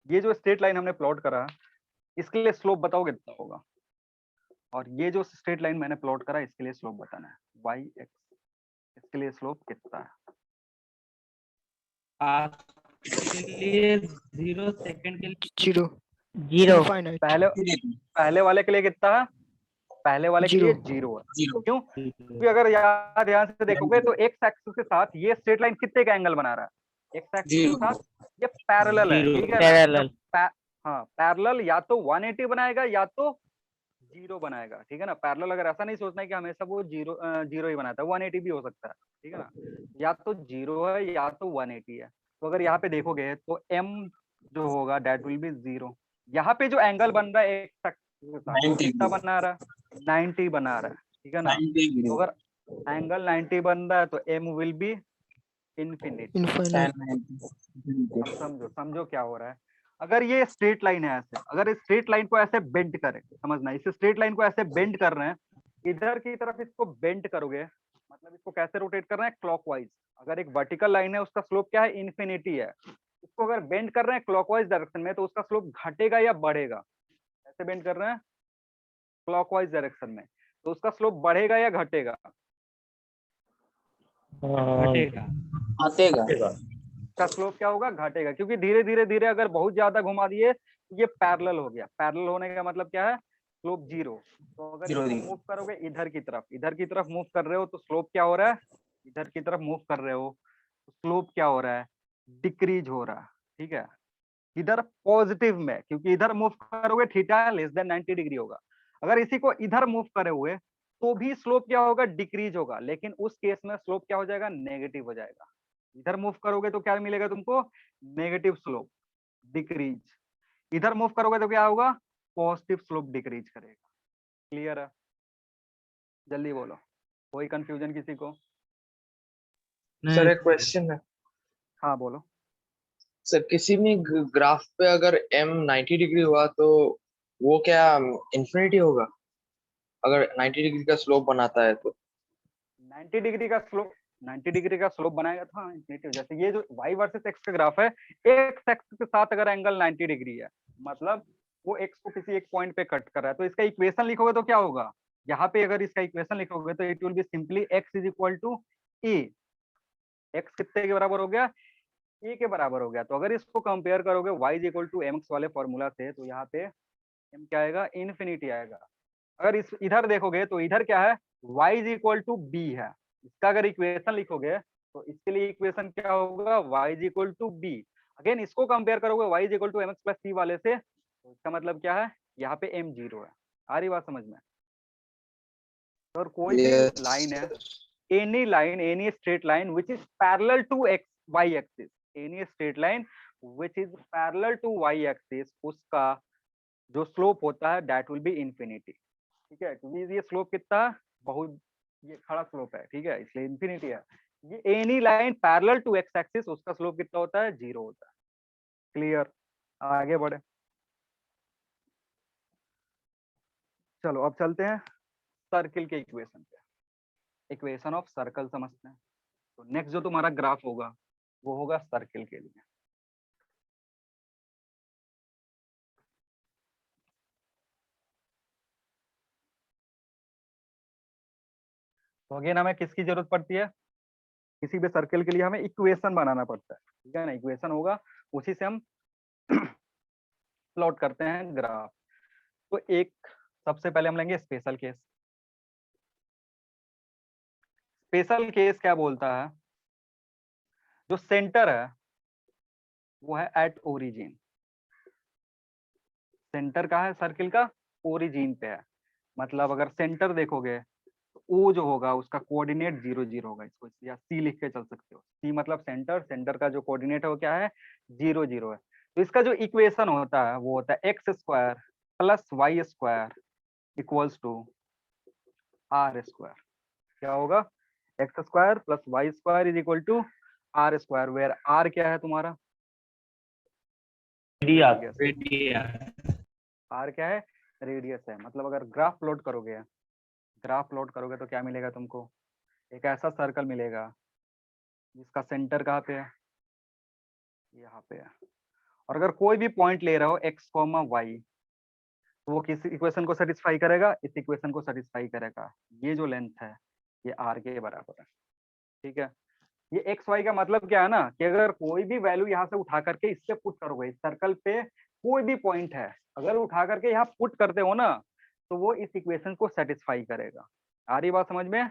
ये जो स्ट्रेट लाइन हमने प्लॉट करा, इसके लिए स्लोप बताओ कितना होगा। और ये जो स्ट्रेट लाइन मैंने प्लॉट करा, इसके लिए स्लोप बताना है, वाई एक्स, इसके लिए स्लोप कितना है। आपके लिए 0 सेकंड के लिए जीरो जीरो। इनफाइनाइट। पहले वाले के लिए कितना है? पहले वाले के लिए 0 है। क्यों? क्योंकि अगर यार ध्यान से देखोगे तो एक्स एक्सिस के साथ ये स्ट्रेट लाइन कितने का एंगल बना रहा है? एक्स एक्सिस के साथ ये पैरेलल है, ठीक है? पैरेलल। हाँ पैरेलल, या तो 180 बनाएगा या तो जीरो बनाएगा, ठीक है ना। पैरेलल अगर ऐसा नहीं सोचना है कि हमेशा वो जीरो जीरो ही बनाता है, 180 भी हो सकता है, ठीक है ना। या तो जीरो है या तो 180 है। तो अगर यहाँ पे देखोगे तो m जो होगा दैट विल बी जीरो। यहाँ पे जो एंगल बन रहा है एक वो 90 कितना बना रहा है, 90 बना रहा है, ठीक है ना। 90 तो अगर एंगल 90 बन रहा है तो m will be infinity. Infinite. समझो समझो क्या हो रहा है। अगर ये स्ट्रेट लाइन है ऐसे, अगर इस स्ट्रेट लाइन को ऐसे बेंड करें, समझना, इस स्ट्रेट लाइन को ऐसे बेंड कर रहे हैं, इधर की तरफ इसको बेंड करोगे, मतलब इसको कैसे रोटेट कर रहे हैं, क्लॉकवाइज। अगर एक वर्टिकल लाइन है उसका स्लोप क्या है, इन्फिनिटी है। इसको अगर बेंड कर रहे हैं क्लॉकवाइज डायरेक्शन में तो उसका स्लोप घटेगा या बढ़ेगा, ऐसे बेंड कर रहे हैं क्लॉकवाइज डायरेक्शन में तो उसका स्लोप बढ़ेगा या घटेगा, घटेगा। आतेगा। का स्लोप क्या होगा, घटेगा। क्योंकि धीरे धीरे धीरे अगर बहुत ज्यादा घुमा दिए तो ये पैरेलल हो गया। पैरेलल होने का मतलब क्या है, स्लोप जीरो। तो अगर Zero इसको zero. मूव करोगे इधर की तरफ मूव कर रहे हो तो स्लोप क्या हो रहा है, इधर की तरफ मूव कर रहे हो तो स्लोप क्या हो रहा है, डिक्रीज हो रहा है, ठीक है। इधर पॉजिटिव में, क्योंकि इधर मूव करोगे थीटा लेस देन 90 डिग्री होगा। अगर इसी को इधर मूव करे हुए तो भी स्लोप क्या होगा, डिक्रीज होगा, लेकिन उस केस में स्लोप क्या हो जाएगा, नेगेटिव हो जाएगा। इधर मूव करोगे तो क्या मिलेगा तुमको, नेगेटिव स्लोप, डिक्रीज। इधर मूव करोगे तो क्या होगा, पॉजिटिव स्लोप डिक्रीज करेगा। क्लियर है, जल्दी बोलो, कोई कंफ्यूजन किसी को। सर एक क्वेश्चन है हाँ बोलो। सर, किसी भी ग्राफ पे अगर m 90 डिग्री हुआ तो वो क्या इन्फिनिटी होगा, अगर 90 डिग्री का स्लोप बनाता है तो? 90 डिग्री का स्लोप, 90 डिग्री का स्लोप बनाएगा तो हाँ इन्फिनिटी। जैसे ये जो y वर्सेस x का ग्राफ है, x एक्स के साथ अगर एंगल 90 डिग्री है, मतलब वो x को किसी एक पॉइंट पे कट कर रहा है, तो इसका इक्वेशन लिखोगे तो क्या होगा, यहाँ पे अगर इसका इक्वेशन लिखोगे तो it will be simply x is equal to e। x कितने के बराबर हो गया, e के बराबर हो गया। तो अगर इसको कंपेयर करोगे y is equal to mx वाले फॉर्मूला से, तो यहाँ पे m क्या आएगा, इन्फिनिटी आएगा। अगर इस इधर देखोगे तो इधर क्या है, y is equal to b है। इसका अगर इक्वेशन लिखोगे तो इसके लिए इक्वेशन क्या होगा, y is equal to b. Again इसको कंपेयर करोगे y is equal to mx plus c वाले से, तो इसका मतलब क्या है, यहाँ पे m जीरो है। आ रही बात समझ में। और कोई भी लाइन है, any line, any straight line which is parallel to x y axis, any straight line which is parallel to y axis, उसका जो स्लोप होता है दैट विल बी इन्फिनिटी, ठीक है। क्योंकि ये स्लोप कितना, बहुत ये खड़ा स्लोप है, ठीक है, इसलिए इन्फिनिटी है। ये any line parallel to x axis, उसका स्लोप कितना होता है, जीरो होता है। क्लियर, आगे बढ़े। चलो अब चलते हैं सर्किल के इक्वेशन पे। इक्वेशन ऑफ सर्कल समझते हैं। तो नेक्स्ट जो तुम्हारा ग्राफ होगा वो होगा सर्किल के लिए। तो अगेन हमें किसकी जरूरत पड़ती है, किसी भी सर्किल के लिए हमें इक्वेशन बनाना पड़ता है, ठीक है ना। इक्वेशन होगा, उसी से हम प्लॉट करते हैं ग्राफ। तो एक सबसे पहले हम लेंगे स्पेशल केस। स्पेशल केस क्या बोलता है, जो सेंटर है वो है एट ओरिजिन। सेंटर का है सर्किल का, ओरिजिन पे है। मतलब अगर सेंटर देखोगे तो ओ जो होगा उसका कोऑर्डिनेट 0 0 होगा। इसको या सी लिख के चल सकते हो। सी मतलब सेंटर, सेंटर का जो कोऑर्डिनेट है वो क्या है, 0 0 है। तो इसका जो इक्वेशन होता है वो होता है x square plus y square equals to r square. क्या होगा, x square plus y square is equal to r square, where r क्या है तुम्हारा, आर क्या है, रेडियस है। मतलब अगर ग्राफ प्लॉट करोगे, ग्राफ प्लॉट करोगे तो क्या मिलेगा तुमको, एक ऐसा सर्कल मिलेगा जिसका सेंटर कहाँ पे है, यहाँ पे है। और अगर कोई भी पॉइंट ले रहे हो एक्स कॉमा वाई, तो वो किस इक्वेशन को सेटिस्फाई करेगा, इस इक्वेशन को सेटिस्फाई करेगा। ये जो लेंथ है ये आर के बराबर है, ठीक है। ये एक्स वाई का मतलब क्या है ना, कि अगर कोई भी वैल्यू यहाँ से उठा करके इससे पुट करोगे, इस सर्कल पे कोई भी पॉइंट है अगर उठा करके यहाँ पुट करते हो ना, तो वो इस इक्वेशन को सेटिस्फाई करेगा। आ रही बात समझ में।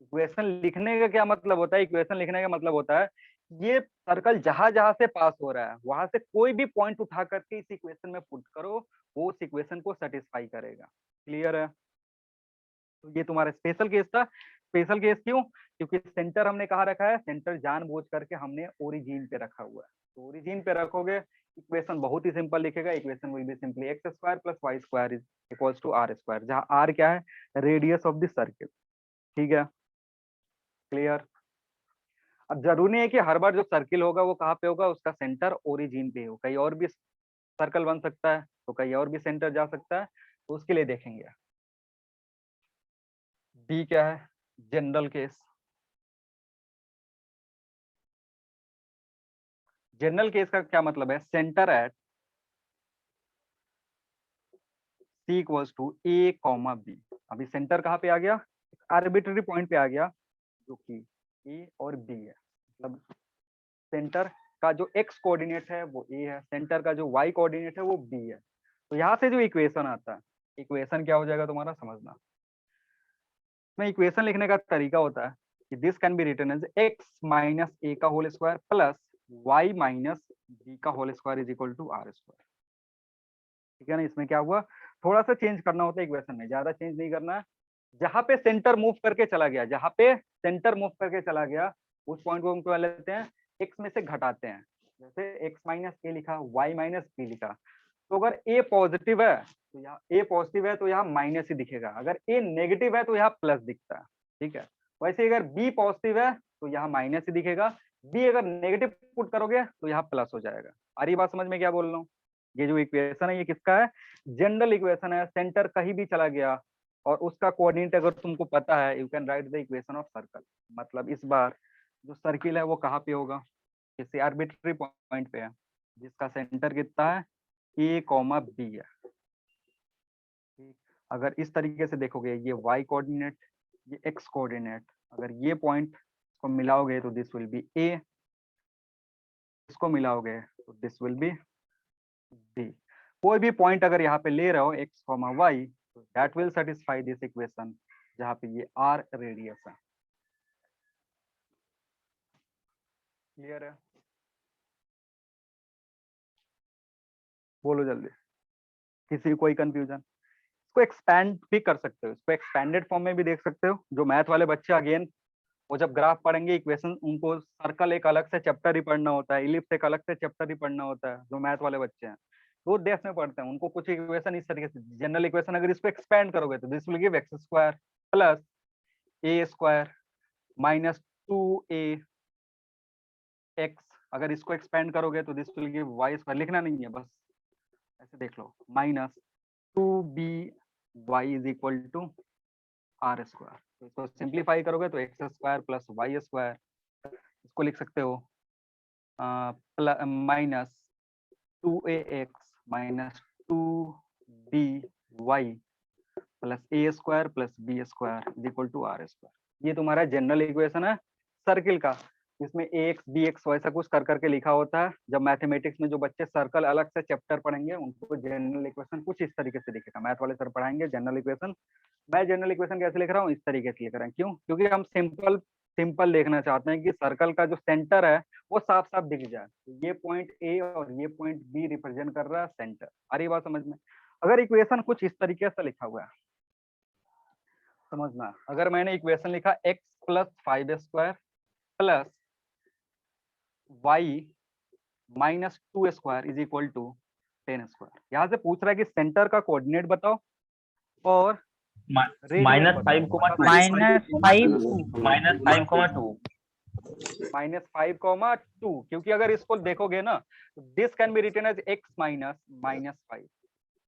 इक्वेशन लिखने का क्या मतलब होता है, इक्वेशन लिखने का मतलब होता है ये सर्कल जहां जहां से पास हो रहा है वहां से कोई भी पॉइंट उठा करके इस इक्वेशन में पुट करो, वो उस इक्वेशन को सेटिस्फाई करेगा। क्लियर है? तो ये तुम्हारा स्पेशल केस था। स्पेशल केस क्यों? क्योंकि सेंटर हमने कहा रखा है, सेंटर जानबूझ करके हमने ओरिजिन पे रखा हुआ है। तो ओरिजिन पे रखोगे, इक्वेशन बहुत ही सिंपल लिखेगा। Equation will be simply x square plus y square is equals to r square, जहां आर क्या है? Radius of the circle. ठीक है, क्लियर? अब जरूरी नहीं है कि हर बार जो सर्किल होगा वो कहाँ पे होगा, उसका सेंटर ओरिजिन पे हो। कहीं और भी सर्कल बन सकता है, तो कहीं और भी सेंटर जा सकता है, तो उसके लिए देखेंगे। बी क्या है? General case. जनरल केस का क्या मतलब है? Centre at c equals to a comma b. अभी सेंटर कहाँ पे आ गया? आर्बिट्ररी पॉइंट पे आ गया, जो कि ए और बी है। मतलब सेंटर का जो एक्स कोऑर्डिनेट है वो ए है, सेंटर का जो वाई कोऑर्डिनेट है वो बी है। तो यहाँ से जो इक्वेशन आता है, इक्वेशन क्या हो जाएगा तुम्हारा, समझना। इसमें इक्वेशन लिखने का तरीका होता है कि this can be written as x minus a का whole square plus y minus b का whole square is equal to r square. ठीक है ना? इसमें क्या हुआ, थोड़ा सा चेंज करना होता है इक्वेशन में, ज्यादा चेंज नहीं करना है। जहां पे सेंटर मूव करके चला गया, जहां पे सेंटर मूव करके चला गया, उस पॉइंट को हम क्या लेते हैं? एक्स में से घटाते हैं। जैसे एक्स माइनस ए लिखा, वाई माइनस बी लिखा, तो अगर ए पॉजिटिव है तो यहाँ ए पॉजिटिव है तो यहाँ माइनस ही दिखेगा, अगर ए नेगेटिव है तो यहाँ प्लस दिखता है। ठीक है, वैसे अगर बी पॉजिटिव है तो यहाँ माइनस ही दिखेगा, बी अगर नेगेटिव पुट करोगे तो यहाँ प्लस हो जाएगा। आ रही बात समझ में क्या बोल रहा हूँ? ये जो इक्वेशन है ये किसका है? जनरल इक्वेशन है। सेंटर कहीं भी चला गया और उसका कोऑर्डिनेट अगर तुमको पता है, you can write the equation of circle. मतलब इस बार जो सर्किल है वो कहाँ पे होगा? किसी आर्बिट्ररी पॉइंट पे है, जिसका सेंटर कितना है? ए कॉमा बी है। ठीक, अगर इस तरीके से देखोगे, ये y कोऑर्डिनेट, ये x कोऑर्डिनेट, अगर ये पॉइंट को मिलाओगे तो दिस विल बी a, इसको मिलाओगे तो दिस विल बी b। कोई भी पॉइंट अगर यहाँ पे ले रहे हो x, y, तो that will satisfy this equation, जहाँ पे ये r रेडियस है। क्लियर है? बोलो जल्दी, किसी कोई कंफ्यूजन? इसको एक्सपैंड भी कर सकते हो, इसको एक्सपैंडेड फॉर्म में भी देख सकते हो। जो मैथ वाले बच्चे अगेन वो जब ग्राफ पढ़ेंगे, इक्वेशन, उनको सर्कल एक अलग से चैप्टर ही पढ़ना होता है, इलिप्स एक अलग से चैप्टर ही पढ़ना होता है। जो मैथ वाले बच्चे हैं वो देश में पढ़ते हैं, उनको कुछ इक्वेशन इस तरीके से, जनरल इक्वेशन अगर इसको एक्सपैंड करोगे तो this will give x square plus a square minus 2a x. अगर इसको एक्सपैंड करोगे तो this will give y square. लिखना नहीं है, बस ऐसे देख लो, minus 2b y is equal to r square. तो इसको सिंप्लीफाई करोगे तो x square plus y square, इसको लिख सकते हो minus 2ax minus 2by plus a square plus b square is equal to r square. ये तुम्हारा जनरल इक्वेशन है सर्किल का। इसमें ax bx वैसा कुछ कर करके लिखा होता है। जब मैथमेटिक्स में जो बच्चे सर्कल अलग से चैप्टर पढ़ेंगे उनको जनरल इक्वेशन कुछ इस तरीके से दिखेगा। मैथ वाले सर पढ़ाएंगे जनरल इक्वेशन। मैं जनरल इक्वेशन कैसे लिख रहा हूँ? इस तरीके से लिख रहा हूँ। क्यों? क्योंकि हम सिंपल सिंपल देखना चाहते हैं कि सर्कल का जो सेंटर है वो साफ साफ दिख जाए। तो ये पॉइंट ए और ये पॉइंट बी रिप्रेजेंट कर रहा है सेंटर। आ रही बात समझ में? अगर इक्वेशन कुछ इस तरीके से लिखा हुआ है, समझना, अगर मैंने इक्वेशन लिखा x plus 5 square plus y minus 2 square is equal to 10 square. यहाँ से पूछ रहा है कि सेंटर का कोऑर्डिनेट बताओ और माइनस 5,2 माइनस 5,2, क्योंकि अगर इसको देखोगे ना तो this can be written as x minus minus 5,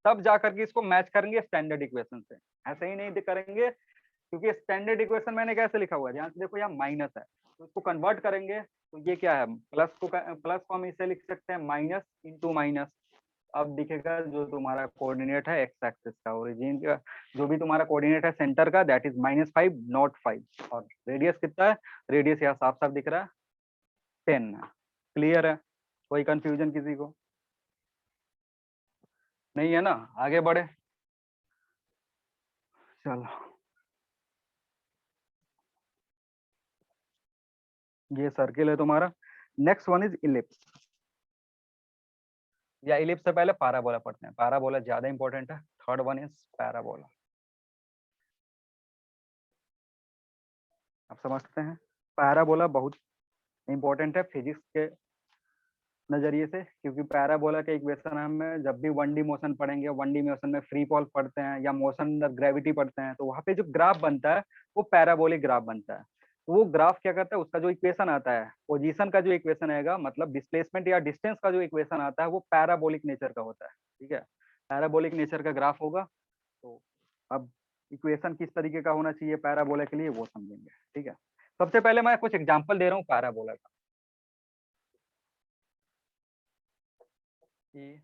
तब जाकर के इसको मैच करेंगे स्टैंडर्ड इक्वेशन से। ऐसे ही नहीं करेंगे, क्योंकि स्टैंडर्ड इक्वेशन मैंने कैसे लिखा हुआ है, ध्यान से देखो, यहाँ माइनस है तो इसको कन्वर्ट करेंगे तो ये क्या है, प्लस को हम इसे लिख सकते हैं माइनस इंटू माइनस। अब दिखेगा जो तुम्हारा कोऑर्डिनेट है एक्स एक्सिस का, ओरिजिन का जो भी तुम्हारा कोऑर्डिनेट है सेंटर का, दैट इज -5 नॉट 5। और रेडियस कितना है? रेडियस यहाँ साफ साफ दिख रहा है 10 है। क्लियर है? कोई कंफ्यूजन किसी को नहीं है ना? आगे बढ़े, चलो। ये सर्किल है तुम्हारा। नेक्स्ट वन इज इलिप्स, या इलिप्स से पहले पैराबोला पढ़ते हैं, पैराबोला ज्यादा इंपॉर्टेंट है। Third one is parabola. आप समझते हैं पैराबोला बहुत इंपॉर्टेंट है फिजिक्स के नजरिए से, क्योंकि पैराबोला के इक्वेशन हम जब भी 1D मोशन पढ़ेंगे, 1D मोशन में फ्री फॉल पढ़ते हैं या मोशन अंडर ग्रेविटी पढ़ते हैं, तो वहां पे जो ग्राफ बनता है वो पैराबोलिक ग्राफ बनता है। तो वो ग्राफ क्या करता है, उसका जो इक्वेशन आता है, पोजीशन का जो इक्वेशन आएगा, मतलब डिस्प्लेसमेंट या डिस्टेंस का जो इक्वेशन आता है, वो पैराबोलिक नेचर का होता है। ठीक है, पैराबोलिक नेचर का ग्राफ होगा। तो अब इक्वेशन किस तरीके का होना चाहिए पैराबोला के लिए वो समझेंगे। ठीक है, सबसे पहले मैं कुछ एग्जांपल दे रहा हूँ पैराबोला का। ए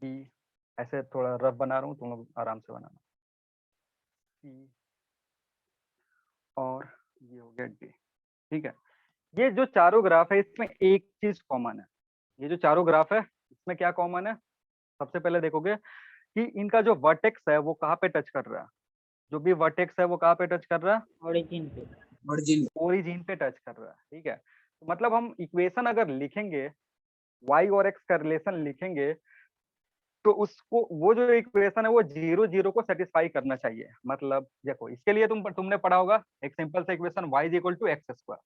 बी, ऐसे थोड़ा रफ बना रहा हूँ, तुम लोग आराम से बनाना। सी और ये हो गया डी। ठीक है, ये जो चारों ग्राफ है इसमें एक चीज कॉमन है। ये जो चारों ग्राफ है इसमें क्या कॉमन है, सबसे पहले देखोगे कि इनका जो वर्टेक्स है वो कहाँ पे टच कर रहा है, जो भी वर्टेक्स है वो कहाँ पे टच कर रहा है, ओरिजिन पे। ओरिजिन पे टच कर रहा है। ठीक है, तो मतलब हम इक्वेशन अगर लिखेंगे, y और x का रिलेशन लिखेंगे, तो उसको वो जो इक्वेशन है वो 0 0 को सेटिस्फाई करना चाहिए। मतलब देखो इसके लिए तुमने पढ़ा होगा एक सिंपल सा equation y is equal to x square,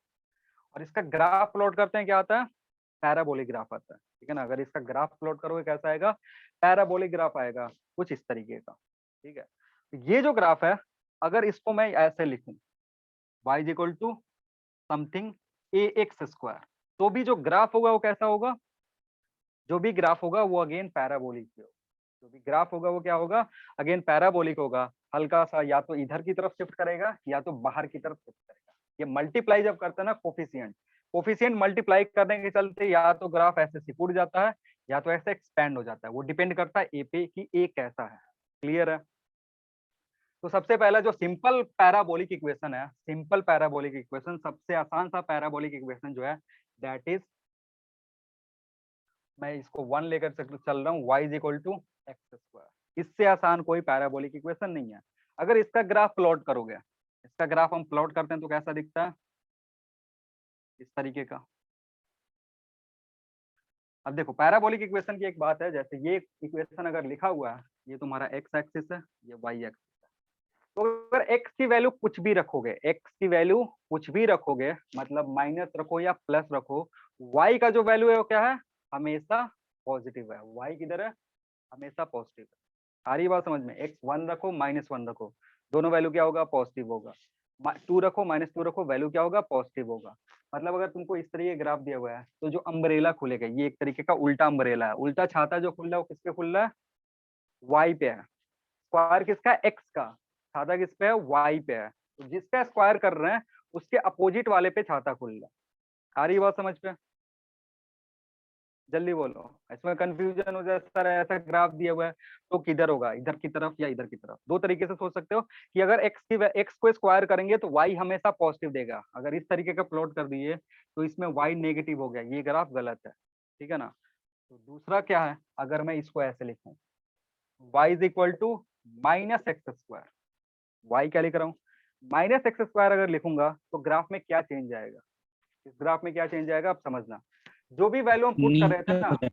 और इसका ग्राफ प्लॉट करते हैं क्या आता है, पैराबोलिक ग्राफ आता है। ठीक है ना, अगर इसका ग्राफ प्लॉट करोगे कैसा आएगा, पैराबोलिक ग्राफ आएगा कुछ इस तरीके का। ठीक है, ये जो ग्राफ है अगर इसको मैं ऐसे लिखूं y is equal to something a x square, तो भी जो ग्राफ होगा वो कैसा होगा, जो भी ग्राफ होगा वो अगेन पैराबोलिक होगा। जो भी ग्राफ होगा वो क्या होगा, अगेन पैराबोलिक होगा। हल्का सा या तो इधर की तरफ शिफ्ट करेगा या तो बाहर की तरफ शिफ्ट करेगा। ये मल्टीप्लाई जब करता है ना कोफिशिएंट मल्टीप्लाई करने के चलते या तो ग्राफ ऐसे सिकुड़ जाता है या तो ऐसे एक्सपैंड हो जाता है। वो डिपेंड करता है ए पे कि ए कैसा है। क्लियर है? तो सबसे पहला जो सिंपल पैराबोलिक इक्वेशन है, सिंपल पैराबोलिक इक्वेशन, सबसे आसान सा पैराबोलिक इक्वेशन जो है दैट इज, मैं इसको 1 लेकर चल रहा हूँ, y is equal to x square. इससे आसान कोई पैराबोलिक इक्वेशन नहीं है। अगर इसका ग्राफ प्लॉट करोगे, इसका ग्राफ हम प्लॉट करते हैं तो कैसा दिखता है, इस तरीके का। अब देखो पैराबोलिक इक्वेशन की एक बात है, जैसे ये इक्वेशन अगर लिखा हुआ है, ये तुम्हारा एक्स एक्सिस है, ये वाई एक्सिस है। तो अगर x की वैल्यू कुछ भी रखोगे, x की वैल्यू कुछ भी रखोगे, मतलब माइनस रखो या प्लस रखो, y का जो वैल्यू है वो क्या है, हमेशा पॉजिटिव है। y किधर है, हमेशा पॉजिटिव है। आ रही बात समझ में, x 1 रखो -1 रखो, दोनों वैल्यू क्या होगा, पॉजिटिव होगा। 2 रखो -2 रखो, वैल्यू क्या होगा, पॉजिटिव होगा। मतलब अगर तुमको इस तरीके ग्राफ दिया हुआ है तो जो अम्ब्रेला खुलेगा, ये एक तरीके का उल्टा अम्ब्रेला है। उल्टा छाता जो खुल रहा है वो किसपे खुल रहा है, y पे है। स्क्वायर किसका, x का। छाता किस पे है, y पे है। तो जिसका स्क्वायर कर रहे हैं उसके अपोजिट वाले पे छाता खुल रहा है। आ रही बात समझ पे, जल्दी बोलो। इसमें कंफ्यूजन हो जाए, सर ऐसा ग्राफ दिया हुआ है तो किधर होगा, इधर की तरफ या इधर की तरफ। दो तरीके से सोच सकते हो कि अगर x को स्क्वायर करेंगे तो y हमेशा पॉजिटिव देगा। अगर इस तरीके का प्लॉट कर दिए तो इसमें y नेगेटिव हो गया, ये ग्राफ गलत है। ठीक है ना। तो दूसरा क्या है, अगर मैं इसको ऐसे लिखूं, y is equal to minus x square, y क्या लिख रहा हूँ, माइनस एक्स स्क्वायर अगर लिखूंगा तो ग्राफ में क्या चेंज आएगा, इस ग्राफ में क्या चेंज आएगा आप समझना। जो भी वैल्यू हम पुट कर रहे थे ना,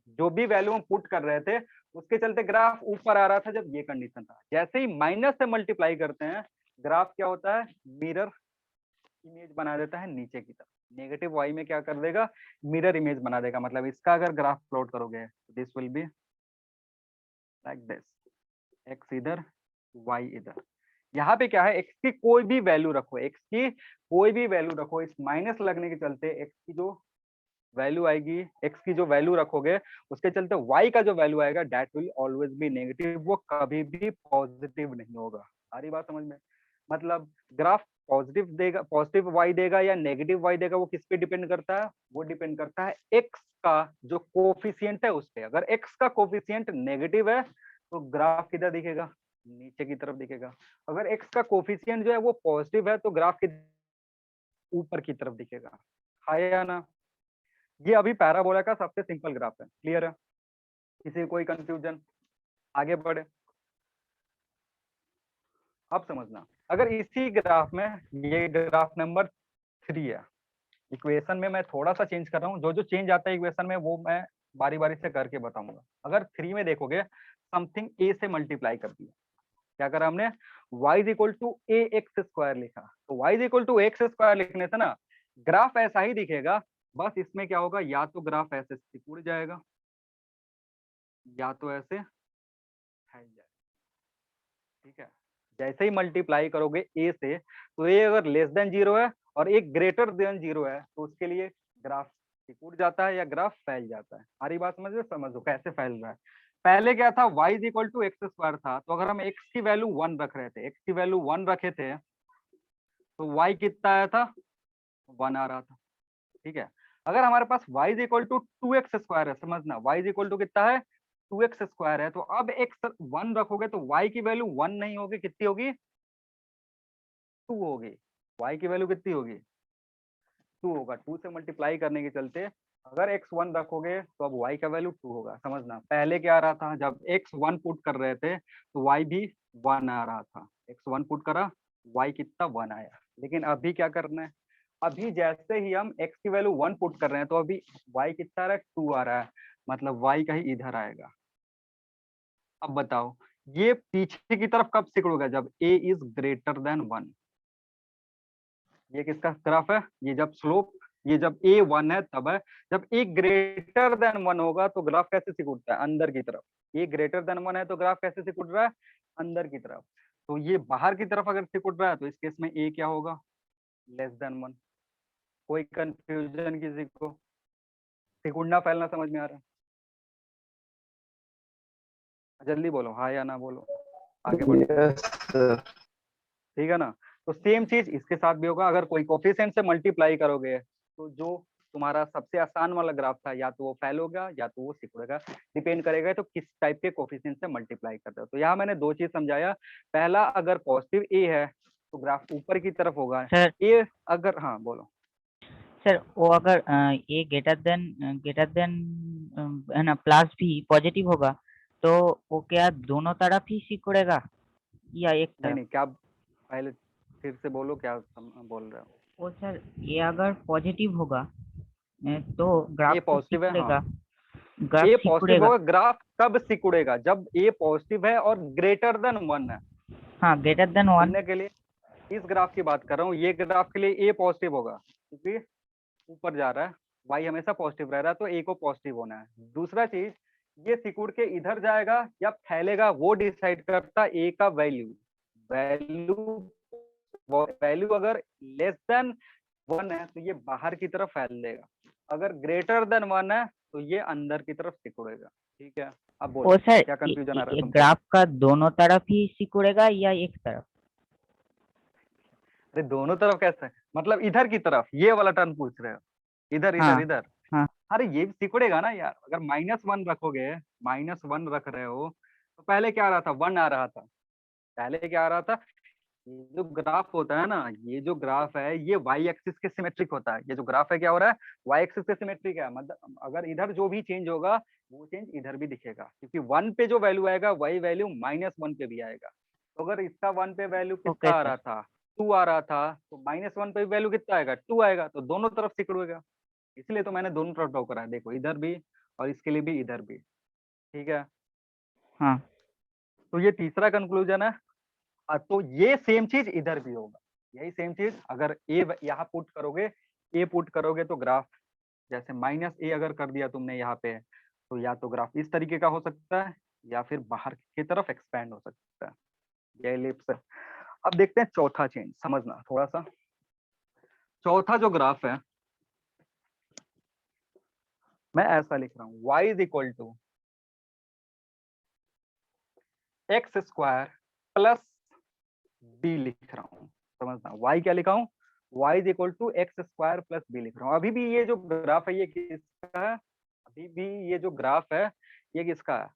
जो भी वैल्यू हम पुट कर रहे थे उसके चलते ग्राफ ऊपर आ रहा था जब ये कंडीशन था। जैसे ही माइनस से मल्टीप्लाई करते हैं ग्राफ क्या होता है, मिरर इमेज बना देता है नीचे की तरफ। नेगेटिव वाई में क्या कर देगा, मिरर इमेज बना देगा। मतलब इसका अगर ग्राफ प्लॉट करोगे this will be like this, x इधर वाई इधर। यहाँ पे क्या है, एक्स की कोई भी वैल्यू रखो, एक्स की कोई भी वैल्यू रखो, इस माइनस लगने के चलते एक्स की जो वैल्यू आएगी, एक्स की जो वैल्यू रखोगे उसके चलते वाई का जो वैल्यू आएगा that will always be negative, वो कभी भी पॉजिटिव नहीं होगा। सारी बात समझ में। मतलब ग्राफ पॉजिटिव देगा, पॉजिटिव वाई देगा या नेगेटिव वाई देगा, वो किस पे डिपेंड करता है, वो डिपेंड करता है एक्स का जो कोफिशिएंट है उस पे। अगर एक्स का कोफिशिएंट नेगेटिव है तो ग्राफ किधर दिखेगा, नीचे की तरफ दिखेगा। अगर एक्स का कोफिशिएंट जो है वो पॉजिटिव है तो ग्राफ के ऊपर की तरफ दिखेगा। है या ना। ये अभी पैराबोला का सबसे सिंपल ग्राफ है। क्लियर है, किसी कोई कंफ्यूजन, आगे बढ़े। अब समझना, अगर इसी ग्राफ में, ये ग्राफ नंबर 3 है, इक्वेशन में मैं थोड़ा सा चेंज कर रहा हूँ, जो जो चेंज आता है इक्वेशन में वो मैं बारी बारी से करके बताऊंगा। अगर 3 में देखोगे समथिंग ए से मल्टीप्लाई कर दिया, क्या करा हमने, y is equal to a x square लिखा, तो y is equal to x square लिखने से ना ग्राफ ऐसा ही दिखेगा, बस इसमें क्या होगा, या तो ग्राफ ऐसे सिकुड़ जाएगा या तो ऐसे फैल जाएगा। ठीक है, जैसे ही मल्टीप्लाई करोगे ए से, तो ए अगर लेस देन 0 है और एक ग्रेटर देन 0 है, तो उसके लिए ग्राफ सिकुड़ जाता है या ग्राफ फैल जाता है। हमारी बात समझ में, समझो कैसे फैल रहा है। पहले क्या था, y is equal to x square था, तो अगर हम x की वैल्यू 1 रख रहे थे, x की वैल्यू 1 रखे थे, तो y कितना आया था, 1 आ रहा था। ठीक है, अगर हमारे पास y is equal to 2x square है, समझना y इज इक्वल टू कितना है, 2x स्क्वायर है, तो अब x 1 रखोगे तो y की वैल्यू 1 नहीं होगी, कितनी होगी, 2 होगी। y की वैल्यू कितनी होगी, 2 होगा। 2 से मल्टीप्लाई करने के चलते अगर x 1 रखोगे तो अब y का वैल्यू 2 होगा। समझना, पहले क्या आ रहा था, जब x 1 पुट कर रहे थे तो y भी 1 आ रहा था, x 1 पुट करा, y कितना 1 आया। लेकिन अभी क्या करना है, अभी जैसे ही हम x की वैल्यू 1 पुट कर रहे हैं तो अभी y कितना आ रहा है, 2 आ रहा है, मतलब y का ही इधर आएगा। अब बताओ ये पीछे की तरफ कब सिकुड़ेगा, जब a इज ग्रेटर देन 1। ये किसका ग्राफ है, ये जब स्लोप, ये जब a 1 है तब है, जब a ग्रेटर देन 1 होगा तो ग्राफ कैसे सिकुड़ता है, अंदर की तरफ। a ग्रेटर देन 1 है तो ग्राफ कैसे सिकुड़ रहा है, अंदर की तरफ। तो ये बाहर की तरफ अगर सिकुड़ रहा है तो इस केस में a क्या होगा, लेस देन 1। कोई कंफ्यूजन किसी को, सिकुड़ना फैलना समझ में आ रहा है, जल्दी बोलो हाँ या ना बोलो, आगे बढ़ो। Yes sir. ठीक है ना, तो सेम चीज इसके साथ भी होगा। अगर कोई कोफिशिएंट से मल्टीप्लाई करोगे तो जो तुम्हारा सबसे आसान वाला ग्राफ था, या तो वो फैल होगा या तो वो सिकुड़ेगा, डिपेंड करेगा तो किस टाइप के कोफिशिएंट से मल्टीप्लाई करते हो। तो यहाँ मैंने दो चीज समझाया, पहला अगर पॉजिटिव ए है तो ग्राफ ऊपर की तरफ होगा, सर ए अगर, हाँ बोलो। सर वो अगर ए ग्रेटर देन है ना प्लस भी पॉजिटिव होगा तो वो क्या दोनों तरफ ही सिकुड़ेगा या एक नहीं तरफ? नहीं, क्या पहले फिर से बोलो, क्या बोल रहे हो। वो सर ये अगर पॉजिटिव होगा तो ग्राफ ए तो पॉजिटिव है, सिकुड़ेगा, हाँ ग्राफ ए पॉजिटिव सिकुड़ेगा। होगा, ग्राफ कब सिकुड़ेगा, जब ए पॉजिटिव है और ग्रेटर देन 1 है। हाँ ग्रेटर देन 1। समझने के लिए इस ग्राफ की बात कर रहा हूँ, ये ग्राफ के लिए ए पॉजिटिव होगा क्योंकि ऊपर जा रहा है, वाई हमेशा पॉजिटिव रह रहा है तो ए को पॉजिटिव होना है। दूसरा चीज, ये सिकुड़ के इधर जाएगा या फैलेगा वो डिसाइड करता ए का वैल्यू। वैल्यू अगर लेस देन 1 है तो ये बाहर की तरफ फैल देगा, अगर ग्रेटर देन 1 है तो ये अंदर की तरफ सिकुड़ेगा। ठीक है, अब वो बोलो सर क्या कंफ्यूजन आ रहा है तुमको। ग्राफ का दोनों तरफ ही सिकुड़ेगा या एक तरफ? अरे दोनों तरफ कैसे, मतलब इधर की तरफ, ये वाला टर्म पूछ रहे हो, इधर हाँ इधर इधर। हाँ। अरे ये भी सिकुड़ेगा ना यार, अगर -1 रखोगे, -1 रख रहे हो तो पहले क्या आ रहा था, 1 आ रहा था। पहले क्या आ रहा था, ये जो ग्राफ होता है ना, ये जो ग्राफ है ये वाई एक्सिस के सिमेट्रिक होता है। ये जो ग्राफ है क्या हो रहा है, वाई एक्सिस के सिमेट्रिक है, मतलब अगर इधर जो भी चेंज होगा वो चेंज इधर भी दिखेगा, क्योंकि 1 पे जो वैल्यू आएगा वही वैल्यू -1 पे भी आएगा। तो अगर इसका 1 पे वैल्यू ओके कितना आ सर। रहा था, 2 आ रहा था, तो -1 पे वैल्यू कितना आएगा, 2 आएगा, तो दोनों तरफ सिकुड़ेगा। इसलिए तो मैंने दोनों तरफ ड्रॉ करा है, देखो इधर भी और इसके लिए भी, इधर भी। ठीक है, हाँ तो ये तीसरा कंक्लूजन है। तो ये सेम चीज इधर भी होगा, यही सेम चीज अगर ए यहाँ पुट करोगे, ए पुट करोगे तो ग्राफ जैसे -a अगर कर दिया तुमने यहाँ पे, तो या तो ग्राफ इस तरीके का हो सकता है या फिर बाहर की तरफ एक्सपैंड हो सकता है, ये एलिप्स है। अब देखते हैं चौथा चेंज, समझना थोड़ा सा। चौथा जो ग्राफ है मैं ऐसा लिख रहा हूँ, y is equal to x square plus b लिख रहा हूँ। समझना, y क्या लिखा हूँ, y is equal to x square plus b लिख रहा हूँ। अभी भी ये जो ग्राफ है ये किसका है, अभी भी ये जो ग्राफ है ये किसका है,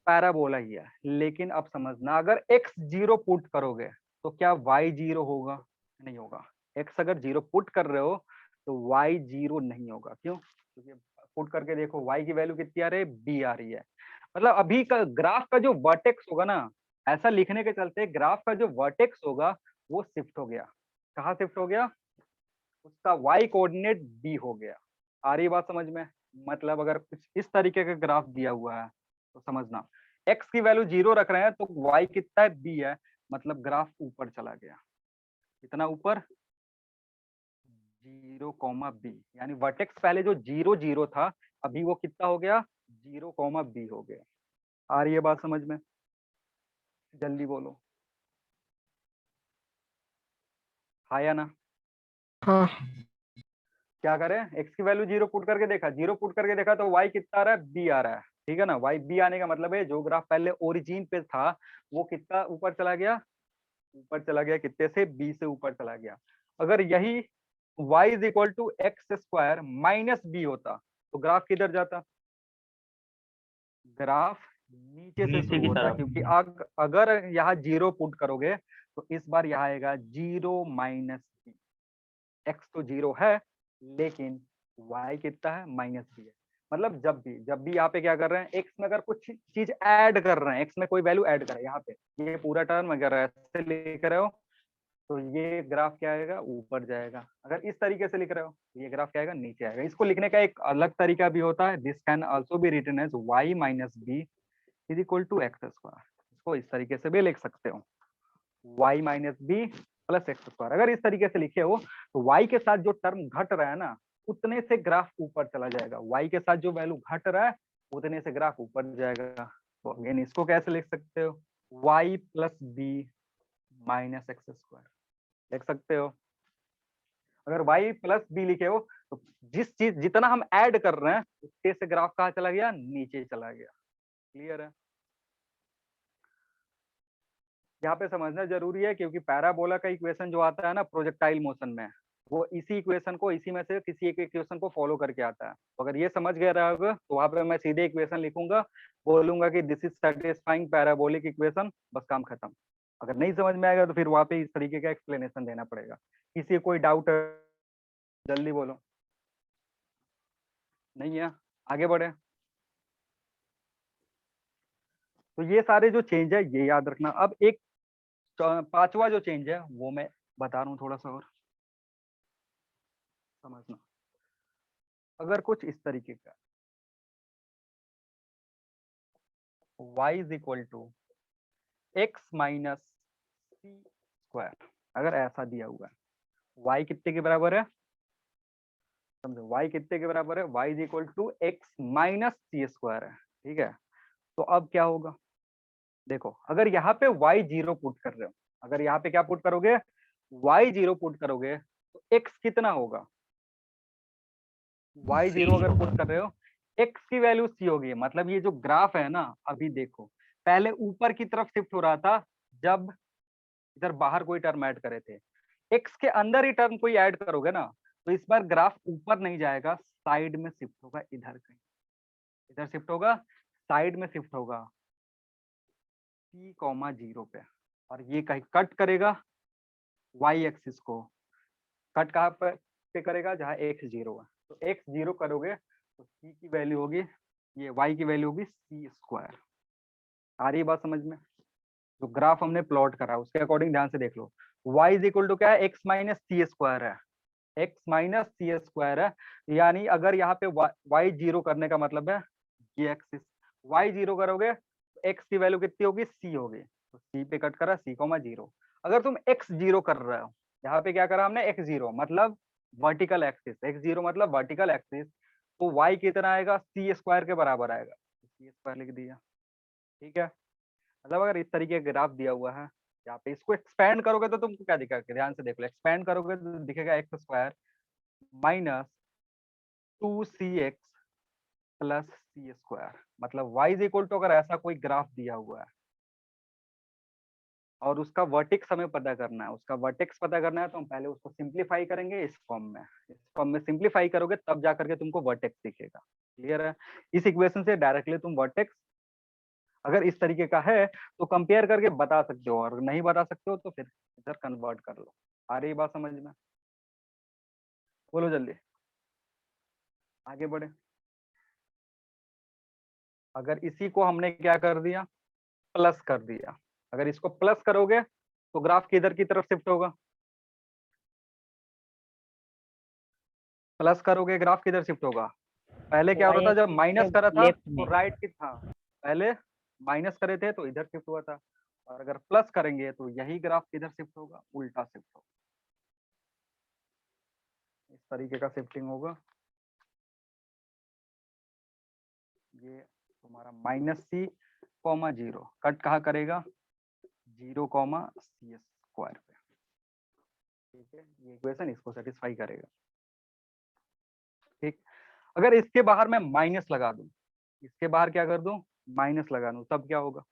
पैराबोला ही है। लेकिन अब समझना, अगर x 0 पुट करोगे तो क्या y 0 होगा, नहीं होगा। x अगर 0 पुट कर रहे हो तो y 0 नहीं होगा, क्यों, क्योंकि पुट करके देखो y की वैल्यू कितनी आ रही है, b आ रही है। मतलब अभी का ग्राफ का जो वर्टेक्स होगा ना, ऐसा लिखने के चलते ग्राफ का जो वर्टेक्स होगा वो शिफ्ट हो गया। कहाँ शिफ्ट हो गया? उसका वाई कोऑर्डिनेट बी हो गया। आ रही बात समझ में? मतलब अगर कुछ इस तरीके का ग्राफ दिया हुआ है तो समझना, एक्स की वैल्यू 0 रख रहे हैं तो वाई कितना है? बी है, मतलब ग्राफ ऊपर चला गया। कितना ऊपर? 0, बी, यानी वर्टेक्स पहले जो 0 0 था, अभी वो कितना हो गया? 0, बी हो गया। आ रही है बात समझ में? जल्दी बोलो, हाँ या ना? हाँ क्या करें? एक्स की वैल्यू 0 पुट करके देखा, 0 पुट करके देखा तो वाई कितना आ रहा है? बी आ रहा है, ठीक है ना? वाई बी आने का मतलब है जो ग्राफ पहले ओरिजिन पे था वो कितना ऊपर चला गया? ऊपर चला गया। कितने से? बी से ऊपर चला गया। अगर यही y is equal to x square minus b होता तो ग्राफ किधर जाता? ग्राफ नीचे से नीचे शुरू की होता, तरफ। क्योंकि अगर यहाँ 0 पुट करोगे तो इस बार यहाँ आएगा 0 माइनस बी। एक्स तो 0 है लेकिन y कितना है? माइनस बी है। मतलब जब भी यहाँ पे क्या कर रहे हैं, x में अगर कुछ चीज ऐड कर रहे हैं, x में कोई वैल्यू ऐड कर रहे हैं, यहाँ पे ये पूरा टर्म अगर ऐसे लिख रहे हो तो ये ग्राफ क्या आएगा? ऊपर जाएगा। अगर इस तरीके से लिख रहे हो तो ये ग्राफ क्या आएगा? नीचे आएगा। इसको लिखने का एक अलग तरीका भी होता है, this can also be written as y minus b is equal to x square. इसको इस तरीके से भी लिख सकते हो, y minus b plus x square. अगर इस तरीके से लिखे हो तो y के साथ जो टर्म घट रहा है ना, उतने से ग्राफ ऊपर चला जाएगा। y के साथ जो वैल्यू घट रहा है उतने से ग्राफ ऊपर जाएगा। तो अगेन इसको कैसे लिख सकते हो? y plus b minus x square लिख सकते हो। अगर y प्लस बी लिखे हो तो जितना हम ऐड कर रहे हैं उसके से ग्राफ कहाँ चला गया? नीचे चला गया। क्लियर है? यहाँ पे समझना जरूरी है क्योंकि पैराबोला का इक्वेशन जो आता है ना प्रोजेक्टाइल मोशन में, वो इसी इक्वेशन को, इसी में से किसी एक इक्वेशन को फॉलो करके आता है। तो अगर ये समझ गया रहेगा तो वहां पे मैं सीधे इक्वेशन लिखूंगा, बोलूंगा कि this is satisfying parabolic equation, बस काम खत्म। अगर नहीं समझ में आएगा तो फिर वहां पे इस तरीके का एक्सप्लेनेशन देना पड़ेगा। किसी को कोई डाउट है? जल्दी बोलो, नहीं है? आगे बढ़े। तो ये सारे जो चेंज है ये याद रखना। अब एक पांचवा जो चेंज है वो मैं बता रहा हूँ, थोड़ा सा और समझना। अगर कुछ इस तरीके का y is equal to x minus c square, अगर ऐसा दिया हुआ है, y कितने के बराबर है? समझो y कितने के बराबर है? y is equal to x minus c square है, ठीक है? तो अब क्या होगा? देखो, अगर यहाँ पे y 0 पुट कर रहे हो, अगर यहाँ पे क्या पुट करोगे? y 0 पुट करोगे तो x कितना होगा? y 0 अगर पुट कर रहे हो, x की वैल्यू c होगी। मतलब ये जो ग्राफ है ना, अभी देखो पहले ऊपर की तरफ शिफ्ट हो रहा था जब इधर बाहर कोई टर्म ऐड करे थे। x के अंदर ही टर्म कोई ऐड करोगे ना तो इस बार ग्राफ ऊपर नहीं जाएगा, साइड में शिफ्ट होगा, इधर कहीं, इधर शिफ्ट होगा, साइड में शिफ्ट होगा c,0 पे, और ये कहीं कट करेगा y एक्सिस को। कट कहाँ पे करेगा? जहाँ x 0 है। तो x 0 करोगे तो c की वैल्यू होगी, ये y की वैल्यू होगी c स्क्वायर। आ रही है बात समझ में? जो ग्राफ हमने प्लॉट करा उसके अकॉर्डिंग ध्यान से देख लो। y इज इक्वल टू क्या है? x माइनस सी स्क्वायर है, x माइनस सी स्क्वायर है। यानी अगर यहाँ पे y 0 करने का मतलब है ये एक्सिस, y 0 करोगे तो x की वैल्यू कितनी होगी? c होगी। तो c पे कट करा, c,0। अगर तुम x 0 कर रहे हो, यहाँ पे क्या करा हमने? x 0 मतलब वर्टिकल एक्सिस, x 0 मतलब वर्टिकल एक्सिस, तो y कितना आएगा? c स्क्वायर के बराबर आएगा, c स्क्वायर लिख दिया, ठीक है? मतलब अगर इस तरीके का ग्राफ दिया हुआ है यहाँ पे, इसको एक्सपैंड करोगे तो तुमको क्या दिखेगा? ध्यान से देख लो, एक्सपैंड करोगे तो दिखेगा x square minus 2cx plus c square. मतलब y इज इक्वल टू, अगर ऐसा कोई ग्राफ दिया हुआ है और उसका वर्टेक्स हमें पता करना है, उसका वर्टेक्स पता करना है तो हम पहले उसको सिंप्लीफाई करेंगे इस फॉर्म में। इस फॉर्म में सिंप्लीफाई करोगे तब जा करके तुमको वर्टेक्स दिखेगा। क्लियर है? इस इक्वेशन से डायरेक्टली तुम वर्टेक्स अगर इस तरीके का है तो कंपेयर करके बता सकते हो, और नहीं बता सकते हो तो फिर इधर कन्वर्ट कर लो। आ रही बात समझ में? बोलो जल्दी, आगे बढ़े। अगर इसी को हमने क्या कर दिया? प्लस कर दिया, अगर इसको प्लस करोगे तो ग्राफ किधर की तरफ शिफ्ट होगा, प्लस करोगे ग्राफ किधर शिफ्ट होगा। पहले क्या हो रहा था, जब माइनस करा था लेफ्ट तो में। राइट की था, पहले माइनस करे थे तो इधर शिफ्ट हुआ था, और अगर प्लस करेंगे तो यही ग्राफ किधर शिफ्ट होगा, उल्टा शिफ्ट होगा। इस तरीके का शिफ्टिंग होगा। ये तुम्हारा -c, 0 कट कहाँ करेगा, 0, c² पे। ठीक है, ये इक्वेशन इसको सेटिस्फाई करेगा। ठीक, अगर इसके बाहर मैं माइनस लगा दूं, इसके बाहर क्या कर दूं, माइनस लगा दूं, तब क्या होगा।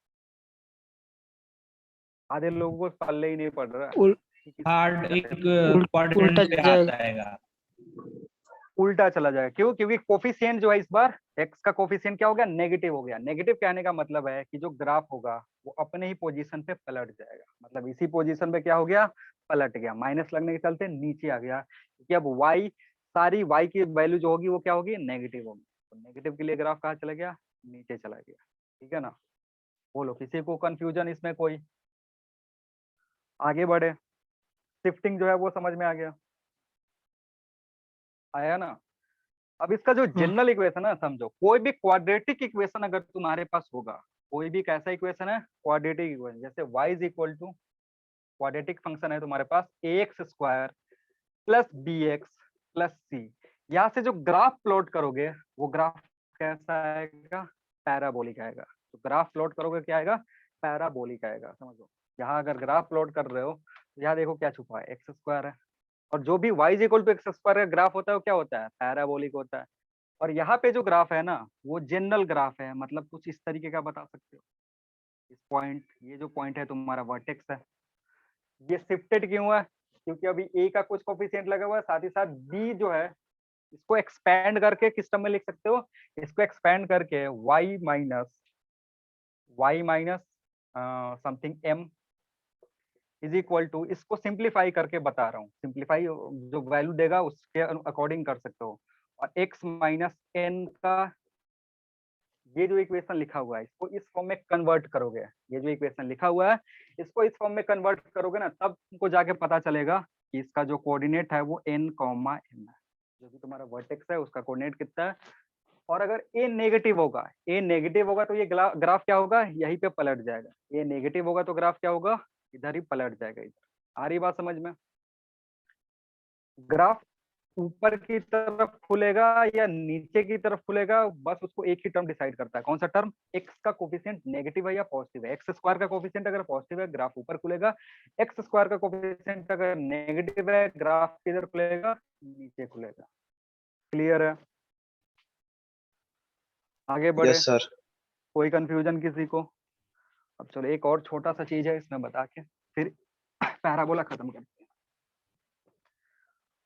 आधे लोगों को पल्ले ही नहीं पड़ रहा है उल, कि किस हार्ड तरीके एक का shift उल्टा क्वाड्रेंट पे आ जाएगा। जाएगा। उल्टा चला जाएगा। क्यों, क्योंकि कोफिशिएंट जो है इस बार x का कोफिशिएंट क्या हो गया, नेगेटिव हो गया। नेगेटिव कहने का मतलब है कि जो ग्राफ होगा वो अपने ही पोजीशन पे पलट जाएगा, मतलब इसी पोजीशन पे क्या हो गया, पलट गया। माइनस लगने के चलते नीचे आ गया, क्योंकि अब y, सारी y की वैल्यू जो होगी वो क्या होगी, नेगेटिव होगी। तो नेगेटिव के लिए ग्राफ कहाँ चला गया, नीचे चला गया। ठीक है ना। बोलो, किसी को कंफ्यूजन इसमें कोई, आगे बढ़े। शिफ्टिंग जो है वो समझ में आ गया, आया ना। अब इसका जो हाँ। जनरल इक्वेशन है, समझो कोई भी क्वाड्रेटिक इक्वेशन अगर तुम्हारे पास होगा, कोई भी कैसा इक्वेशन है, क्वाड्रेटिक इक्वेशन, जैसे y is equal to, quadratic function है तुम्हारे पास ax² plus bx plus c। यहाँ से जो ग्राफ प्लॉट करोगे वो ग्राफ कैसा आएगा, पैराबोलिक आएगा। तो ग्राफ प्लॉट करोगे क्या आएगा, पैराबोलिक आएगा। समझो, यहाँ अगर ग्राफ प्लॉट कर रहे हो तो यहाँ देखो क्या छुपा है, x²। है, और जो भी y is equal to x² का ग्राफ होता है वो क्या होता है, पैराबोलिक होता है। और यहाँ पे जो ग्राफ है ना वो जनरल ग्राफ है, मतलब कुछ इस तरीके का बता सकते हो। इस पॉइंट, ये जो पॉइंट है तुम्हारा वर्टेक्स है, ये शिफ्टेड क्यों है, क्योंकि अभी a का कुछ कोफिशिएंट लगा हुआ है, साथ ही साथ b जो है इसको एक्सपैंड करके किस टर्म में लिख सकते हो, इसको एक्सपैंड करके y माइनस something m is equal to, इसको सिंप्लीफाई करके बता रहा हूँ, सिंप्लीफाई जो वैल्यू देगा उसके अकॉर्डिंग कर सकते हो। और x माइनस n का ये जो इक्वेशन लिखा हुआ है इसको इस फॉर्म में कन्वर्ट करोगे, ये जो इक्वेशन लिखा हुआ है इसको इस फॉर्म में कन्वर्ट करोगे ना, तब तुमको जाके पता चलेगा कि इसका जो कोऑर्डिनेट है वो n, m है, जो भी तुम्हारा वर्टेक्स है उसका कोऑर्डिनेट कितना है। और अगर a नेगेटिव होगा, a नेगेटिव होगा तो ये ग्राफ क्या होगा, यहीं पे पलट जाएगा। a नेगेटिव होगा तो ग्राफ क्या होगा, इधर ही पलट जाएगा। इधर आ रही बात समझ में। ग्राफ ऊपर की तरफ खुलेगा या नीचे की तरफ खुलेगा, बस उसको एक ही टर्म डिसाइड करता है। कौन सा टर्म, x का कोफिशिएंट नेगेटिव है या पॉजिटिव है। x² का कोफिशिएंट अगर पॉजिटिव है ग्राफ ऊपर खुलेगा, x² का कोफिशिएंट अगर नेगेटिव है ग्राफ किधर खुलेगा, नीचे खुलेगा। क्लियर है, आगे बढ़े। Yes sir. कोई कंफ्यूजन किसी को। अब चलो एक और छोटा सा चीज है इसमें बता के फिर पैराबोला खत्म करते हैं।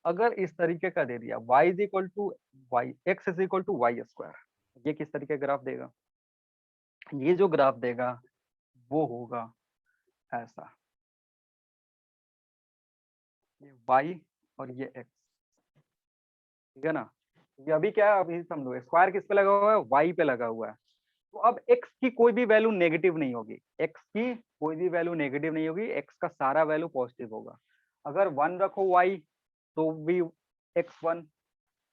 अगर इस तरीके का दे दिया y is equal to y, x is equal to y², ये किस तरीके का ग्राफ देगा, ये जो ग्राफ देगा वो होगा ऐसा, ये y और ये x। ठीक है ना। ये अभी क्या है, अभी समझो स्क्वायर किस पे लगा हुआ है, y पे लगा हुआ है। तो अब x की कोई भी वैल्यू नेगेटिव नहीं होगी, x की कोई भी वैल्यू नेगेटिव नहीं होगी, x का सारा वैल्यू पॉजिटिव होगा। अगर 1 रखो y तो भी x1,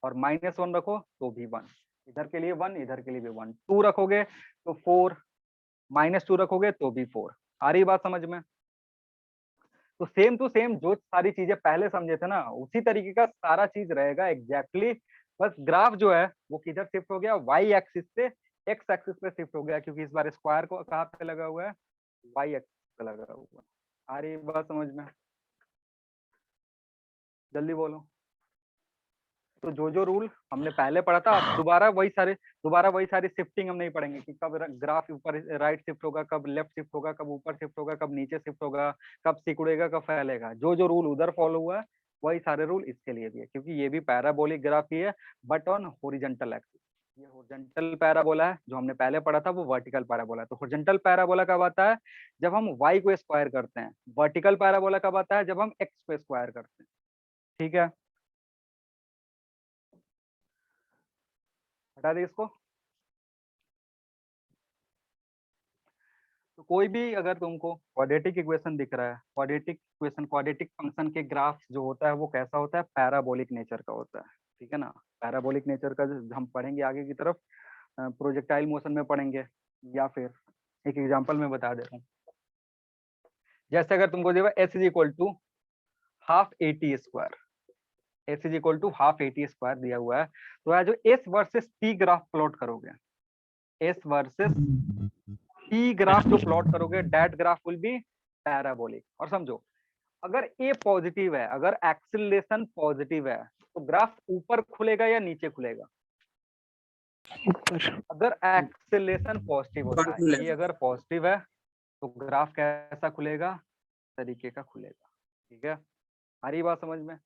और -1 रखो तो भी 1, इधर के लिए 1 इधर के लिए भी 1, 2 रखोगे तो 4, -2 रखोगे तो भी 4। आ रही बात समझ में। तो सेम टू सेम जो सारी चीजें पहले समझे थे ना उसी तरीके का सारा चीज रहेगा एग्जैक्टली। बस ग्राफ जो है वो किधर शिफ्ट हो गया, y एक्सिस से x एक्सिस पे शिफ्ट हो गया, क्योंकि इस बार स्क्वायर को कहाँ पे लगा हुआ है, y एक्सिस पे लगा हुआ है। आ रही बात समझ में, जल्दी बोलो। तो जो जो रूल हमने पहले पढ़ा था अब दोबारा वही सारी शिफ्टिंग हम नहीं पढ़ेंगे कि कब ग्राफ ऊपर राइट शिफ्ट होगा, कब लेफ्ट शिफ्ट होगा, कब ऊपर शिफ्ट होगा, कब नीचे शिफ्ट होगा, कब सिकुड़ेगा, कब फैलेगा। जो जो रूल उधर फॉलो हुआ है वही सारे रूल इसके लिए भी है, क्योंकि ये भी पैराबोलिक ग्राफ ही है बट ऑन हॉरिजॉन्टल एक्सिस। ये हॉरिजॉन्टल पैराबोला है, जो हमने पहले पढ़ा था वो वर्टिकल पैराबोला है। तो हॉरिजॉन्टल पैराबोला कब आता है, जब हम y को स्क्वायर करते हैं। वर्टिकल पैराबोला कब आता है, जब हम x को स्क्वायर करते हैं। ठीक है, हटा दे इसको। तो कोई भी अगर तुमको क्वाड्रेटिक इक्वेशन दिख रहा है, क्वाड्रेटिक इक्वेशन, क्वाड्रेटिक फंक्शन के ग्राफ जो होता है वो कैसा होता है, पैराबोलिक नेचर का होता है, ठीक है ना। पैराबोलिक नेचर का जो हम पढ़ेंगे आगे की तरफ, प्रोजेक्टाइल मोशन में पढ़ेंगे, या फिर एक एग्जांपल में बता दे रहा हूँ। जैसे अगर तुमको दिया s is equal to half AT square, s is equal to half AT square दिया हुआ है, तो आज जो s versus t graph plot करोगे, एस वर्सेस टी ग्राफ जो प्लॉट करोगे, that graph will be parabolic. और समझो, अगर ए पॉजिटिव है, अगर एक्सीलरेशन पॉजिटिव है, तो ग्राफ ऊपर खुलेगा या नीचे खुलेगा? ऊपर। अगर एक्सीलरेशन पॉजिटिव होता है, ये अगर पॉजिटिव है तो ग्राफ कैसा खुलेगा, तरीके का खुलेगा, ठीक है। आ रही बात समझ में?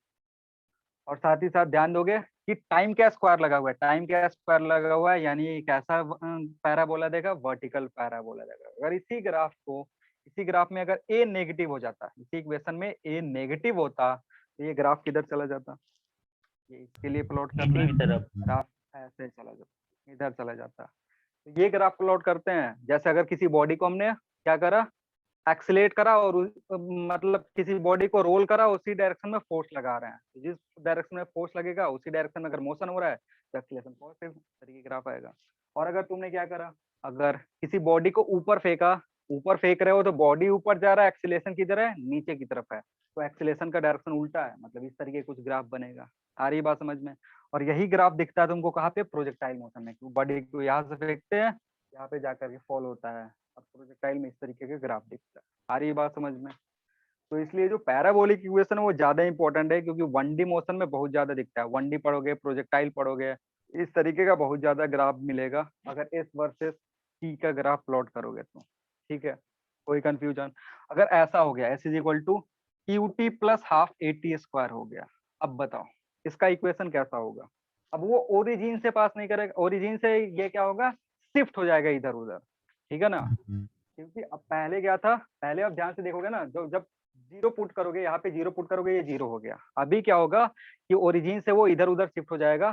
और साथ ही साथ ध्यान दोगे कि टाइम क्या स्क्वायर लगा हुआ है, टाइम क्या स्क्वायर लगा हुआ है, यानी कैसा पैराबोला देगा, वर्टिकल पैराबोला देगा। अगर इसी ग्राफ में अगर ए नेगेटिव हो जाता, इसी इक्वेशन में ए नेगेटिव होता, तो ये ग्राफ किधर चला जाता, ये इसके लिए प्लॉट कर रहे हैं, तरफ ग्राफ ऐसे चला जाता, इधर चला जाता। तो ये ग्राफ प्लॉट करते हैं, जैसे अगर किसी बॉडी को हमने क्या करा, एक्सीलेट करा, और मतलब किसी बॉडी को रोल करा, उसी डायरेक्शन में फोर्स लगा रहे हैं, जिस डायरेक्शन में फोर्स लगेगा उसी डायरेक्शन में अगर मोशन हो रहा है तो एक्सीलरेशन पॉजिटिव तरीके ग्राफ आएगा। और अगर तुमने क्या करा, अगर किसी बॉडी को ऊपर फेंका, ऊपर फेंक रहे हो तो बॉडी ऊपर जा रहा है, एक्सीलरेशन किधर है, नीचे की तरफ है, तो एक्सीलरेशन का डायरेक्शन उल्टा है, मतलब इस तरीके कुछ ग्राफ बनेगा। आ रही बात समझ में? और यही ग्राफ दिखता है तुमको कहाँ पे, प्रोजेक्टाइल मोशन में, बॉडी को यहाँ से फेंकते हैं, यहाँ पे जाकर के फॉल होता है, और प्रोजेक्टाइल में इस तरीके के ग्राफ दिखता है। आ रही बात समझ में? तो इसलिए जो पैराबोलिक इक्वेशन है वो ज्यादा इंपॉर्टेंट है, क्योंकि 1D मोशन में बहुत ज्यादा दिखता है, 1D पढ़ोगे, प्रोजेक्टाइल पढ़ोगे, इस तरीके का बहुत ज्यादा ग्राफ मिलेगा अगर एस वर्सेस टी का ग्राफ प्लॉट करोगे तो, ठीक है। कोई कंफ्यूजन? अगर ऐसा हो गया, s is equal to QT plus half AT square हो गया, अब बताओ इसका इक्वेशन कैसा होगा? अब वो ओरिजिन से पास नहीं करेगा, ओरिजिन से ये क्या होगा, शिफ्ट हो जाएगा इधर उधर, ठीक है ना। क्योंकि अब पहले क्या था, पहले आप ध्यान से देखोगे ना, जब जीरो पुट करोगे, यहाँ पे जीरो पुट करोगे, ये जीरो हो गया। अभी क्या होगा कि ओरिजिन से वो इधर उधर शिफ्ट हो जाएगा,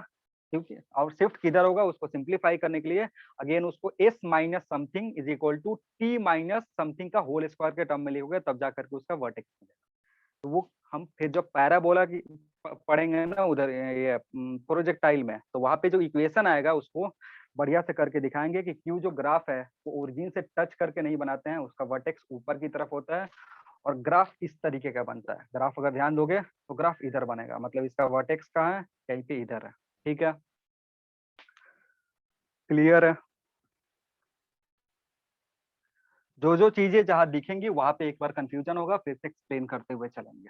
क्योंकि और शिफ्ट किधर होगा, उसको सिंप्लीफाई करने के लिए अगेन उसको s minus something is equal to t minus something का होल स्क्वायर के टर्म में लिखोगे, तब जा करके उसका वर्टेक्स मिलेगा। तो वो हम फिर जब पैराबोला की पढ़ेंगे ना उधर ये प्रोजेक्टाइल में, तो वहां पे जो इक्वेशन आएगा उसको बढ़िया से करके दिखाएंगे कि क्यों जो ग्राफ है वो ओरिजिन से टच करके नहीं बनाते हैं, उसका वर्टेक्स ऊपर की तरफ होता है, और ग्राफ इस तरीके का बनता है। ग्राफ अगर ध्यान दोगे तो ग्राफ इधर बनेगा, मतलब इसका वर्टेक्स कहाँ है, कहीं पे इधर है, ठीक है। क्लियर है? जो जो चीजें जहां दिखेंगी वहां पे एक बार कंफ्यूजन होगा, फिर से एक्सप्लेन करते हुए चलेंगे।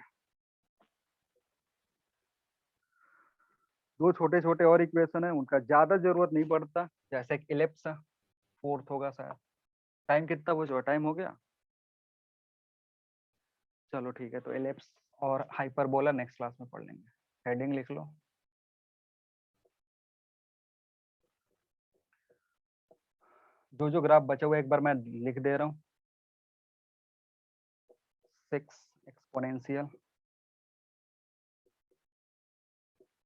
दो छोटे छोटे और इक्वेशन है, उनका ज्यादा जरूरत नहीं पड़ता, जैसे एक इलिप्स है, फोर्थ होगा शायद। टाइम कितना बचा, टाइम हो गया? चलो ठीक है, तो इलिप्स और हाइपरबोला नेक्स्ट क्लास में पढ़ लेंगे। हेडिंग लिख लो। जो जो ग्राफ बचे हुए एक बार मैं लिख दे रहा हूँ। 6 एक्सपोनेंशियल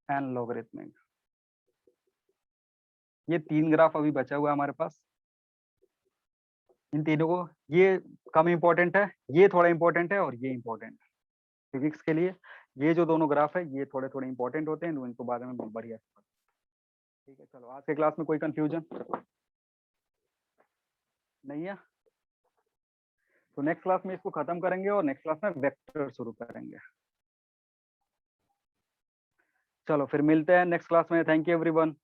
एंड लॉगरिथमिक, ये 3 ग्राफ अभी बचा हुआ है हमारे पास। इन तीनों को, ये कम इंपॉर्टेंट है, ये थोड़ा इंपॉर्टेंट है, और ये इंपॉर्टेंट है फिजिक्स के लिए। ये जो दोनों ग्राफ है ये थोड़े थोड़े इंपॉर्टेंट होते हैं, इनको बाद में बढ़िया। ठीक है, चलो आज के क्लास में कोई कंफ्यूजन नहीं है, तो नेक्स्ट क्लास में इसको खत्म करेंगे और नेक्स्ट क्लास में वेक्टर शुरू करेंगे। चलो फिर मिलते हैं नेक्स्ट क्लास में। Thank you everyone.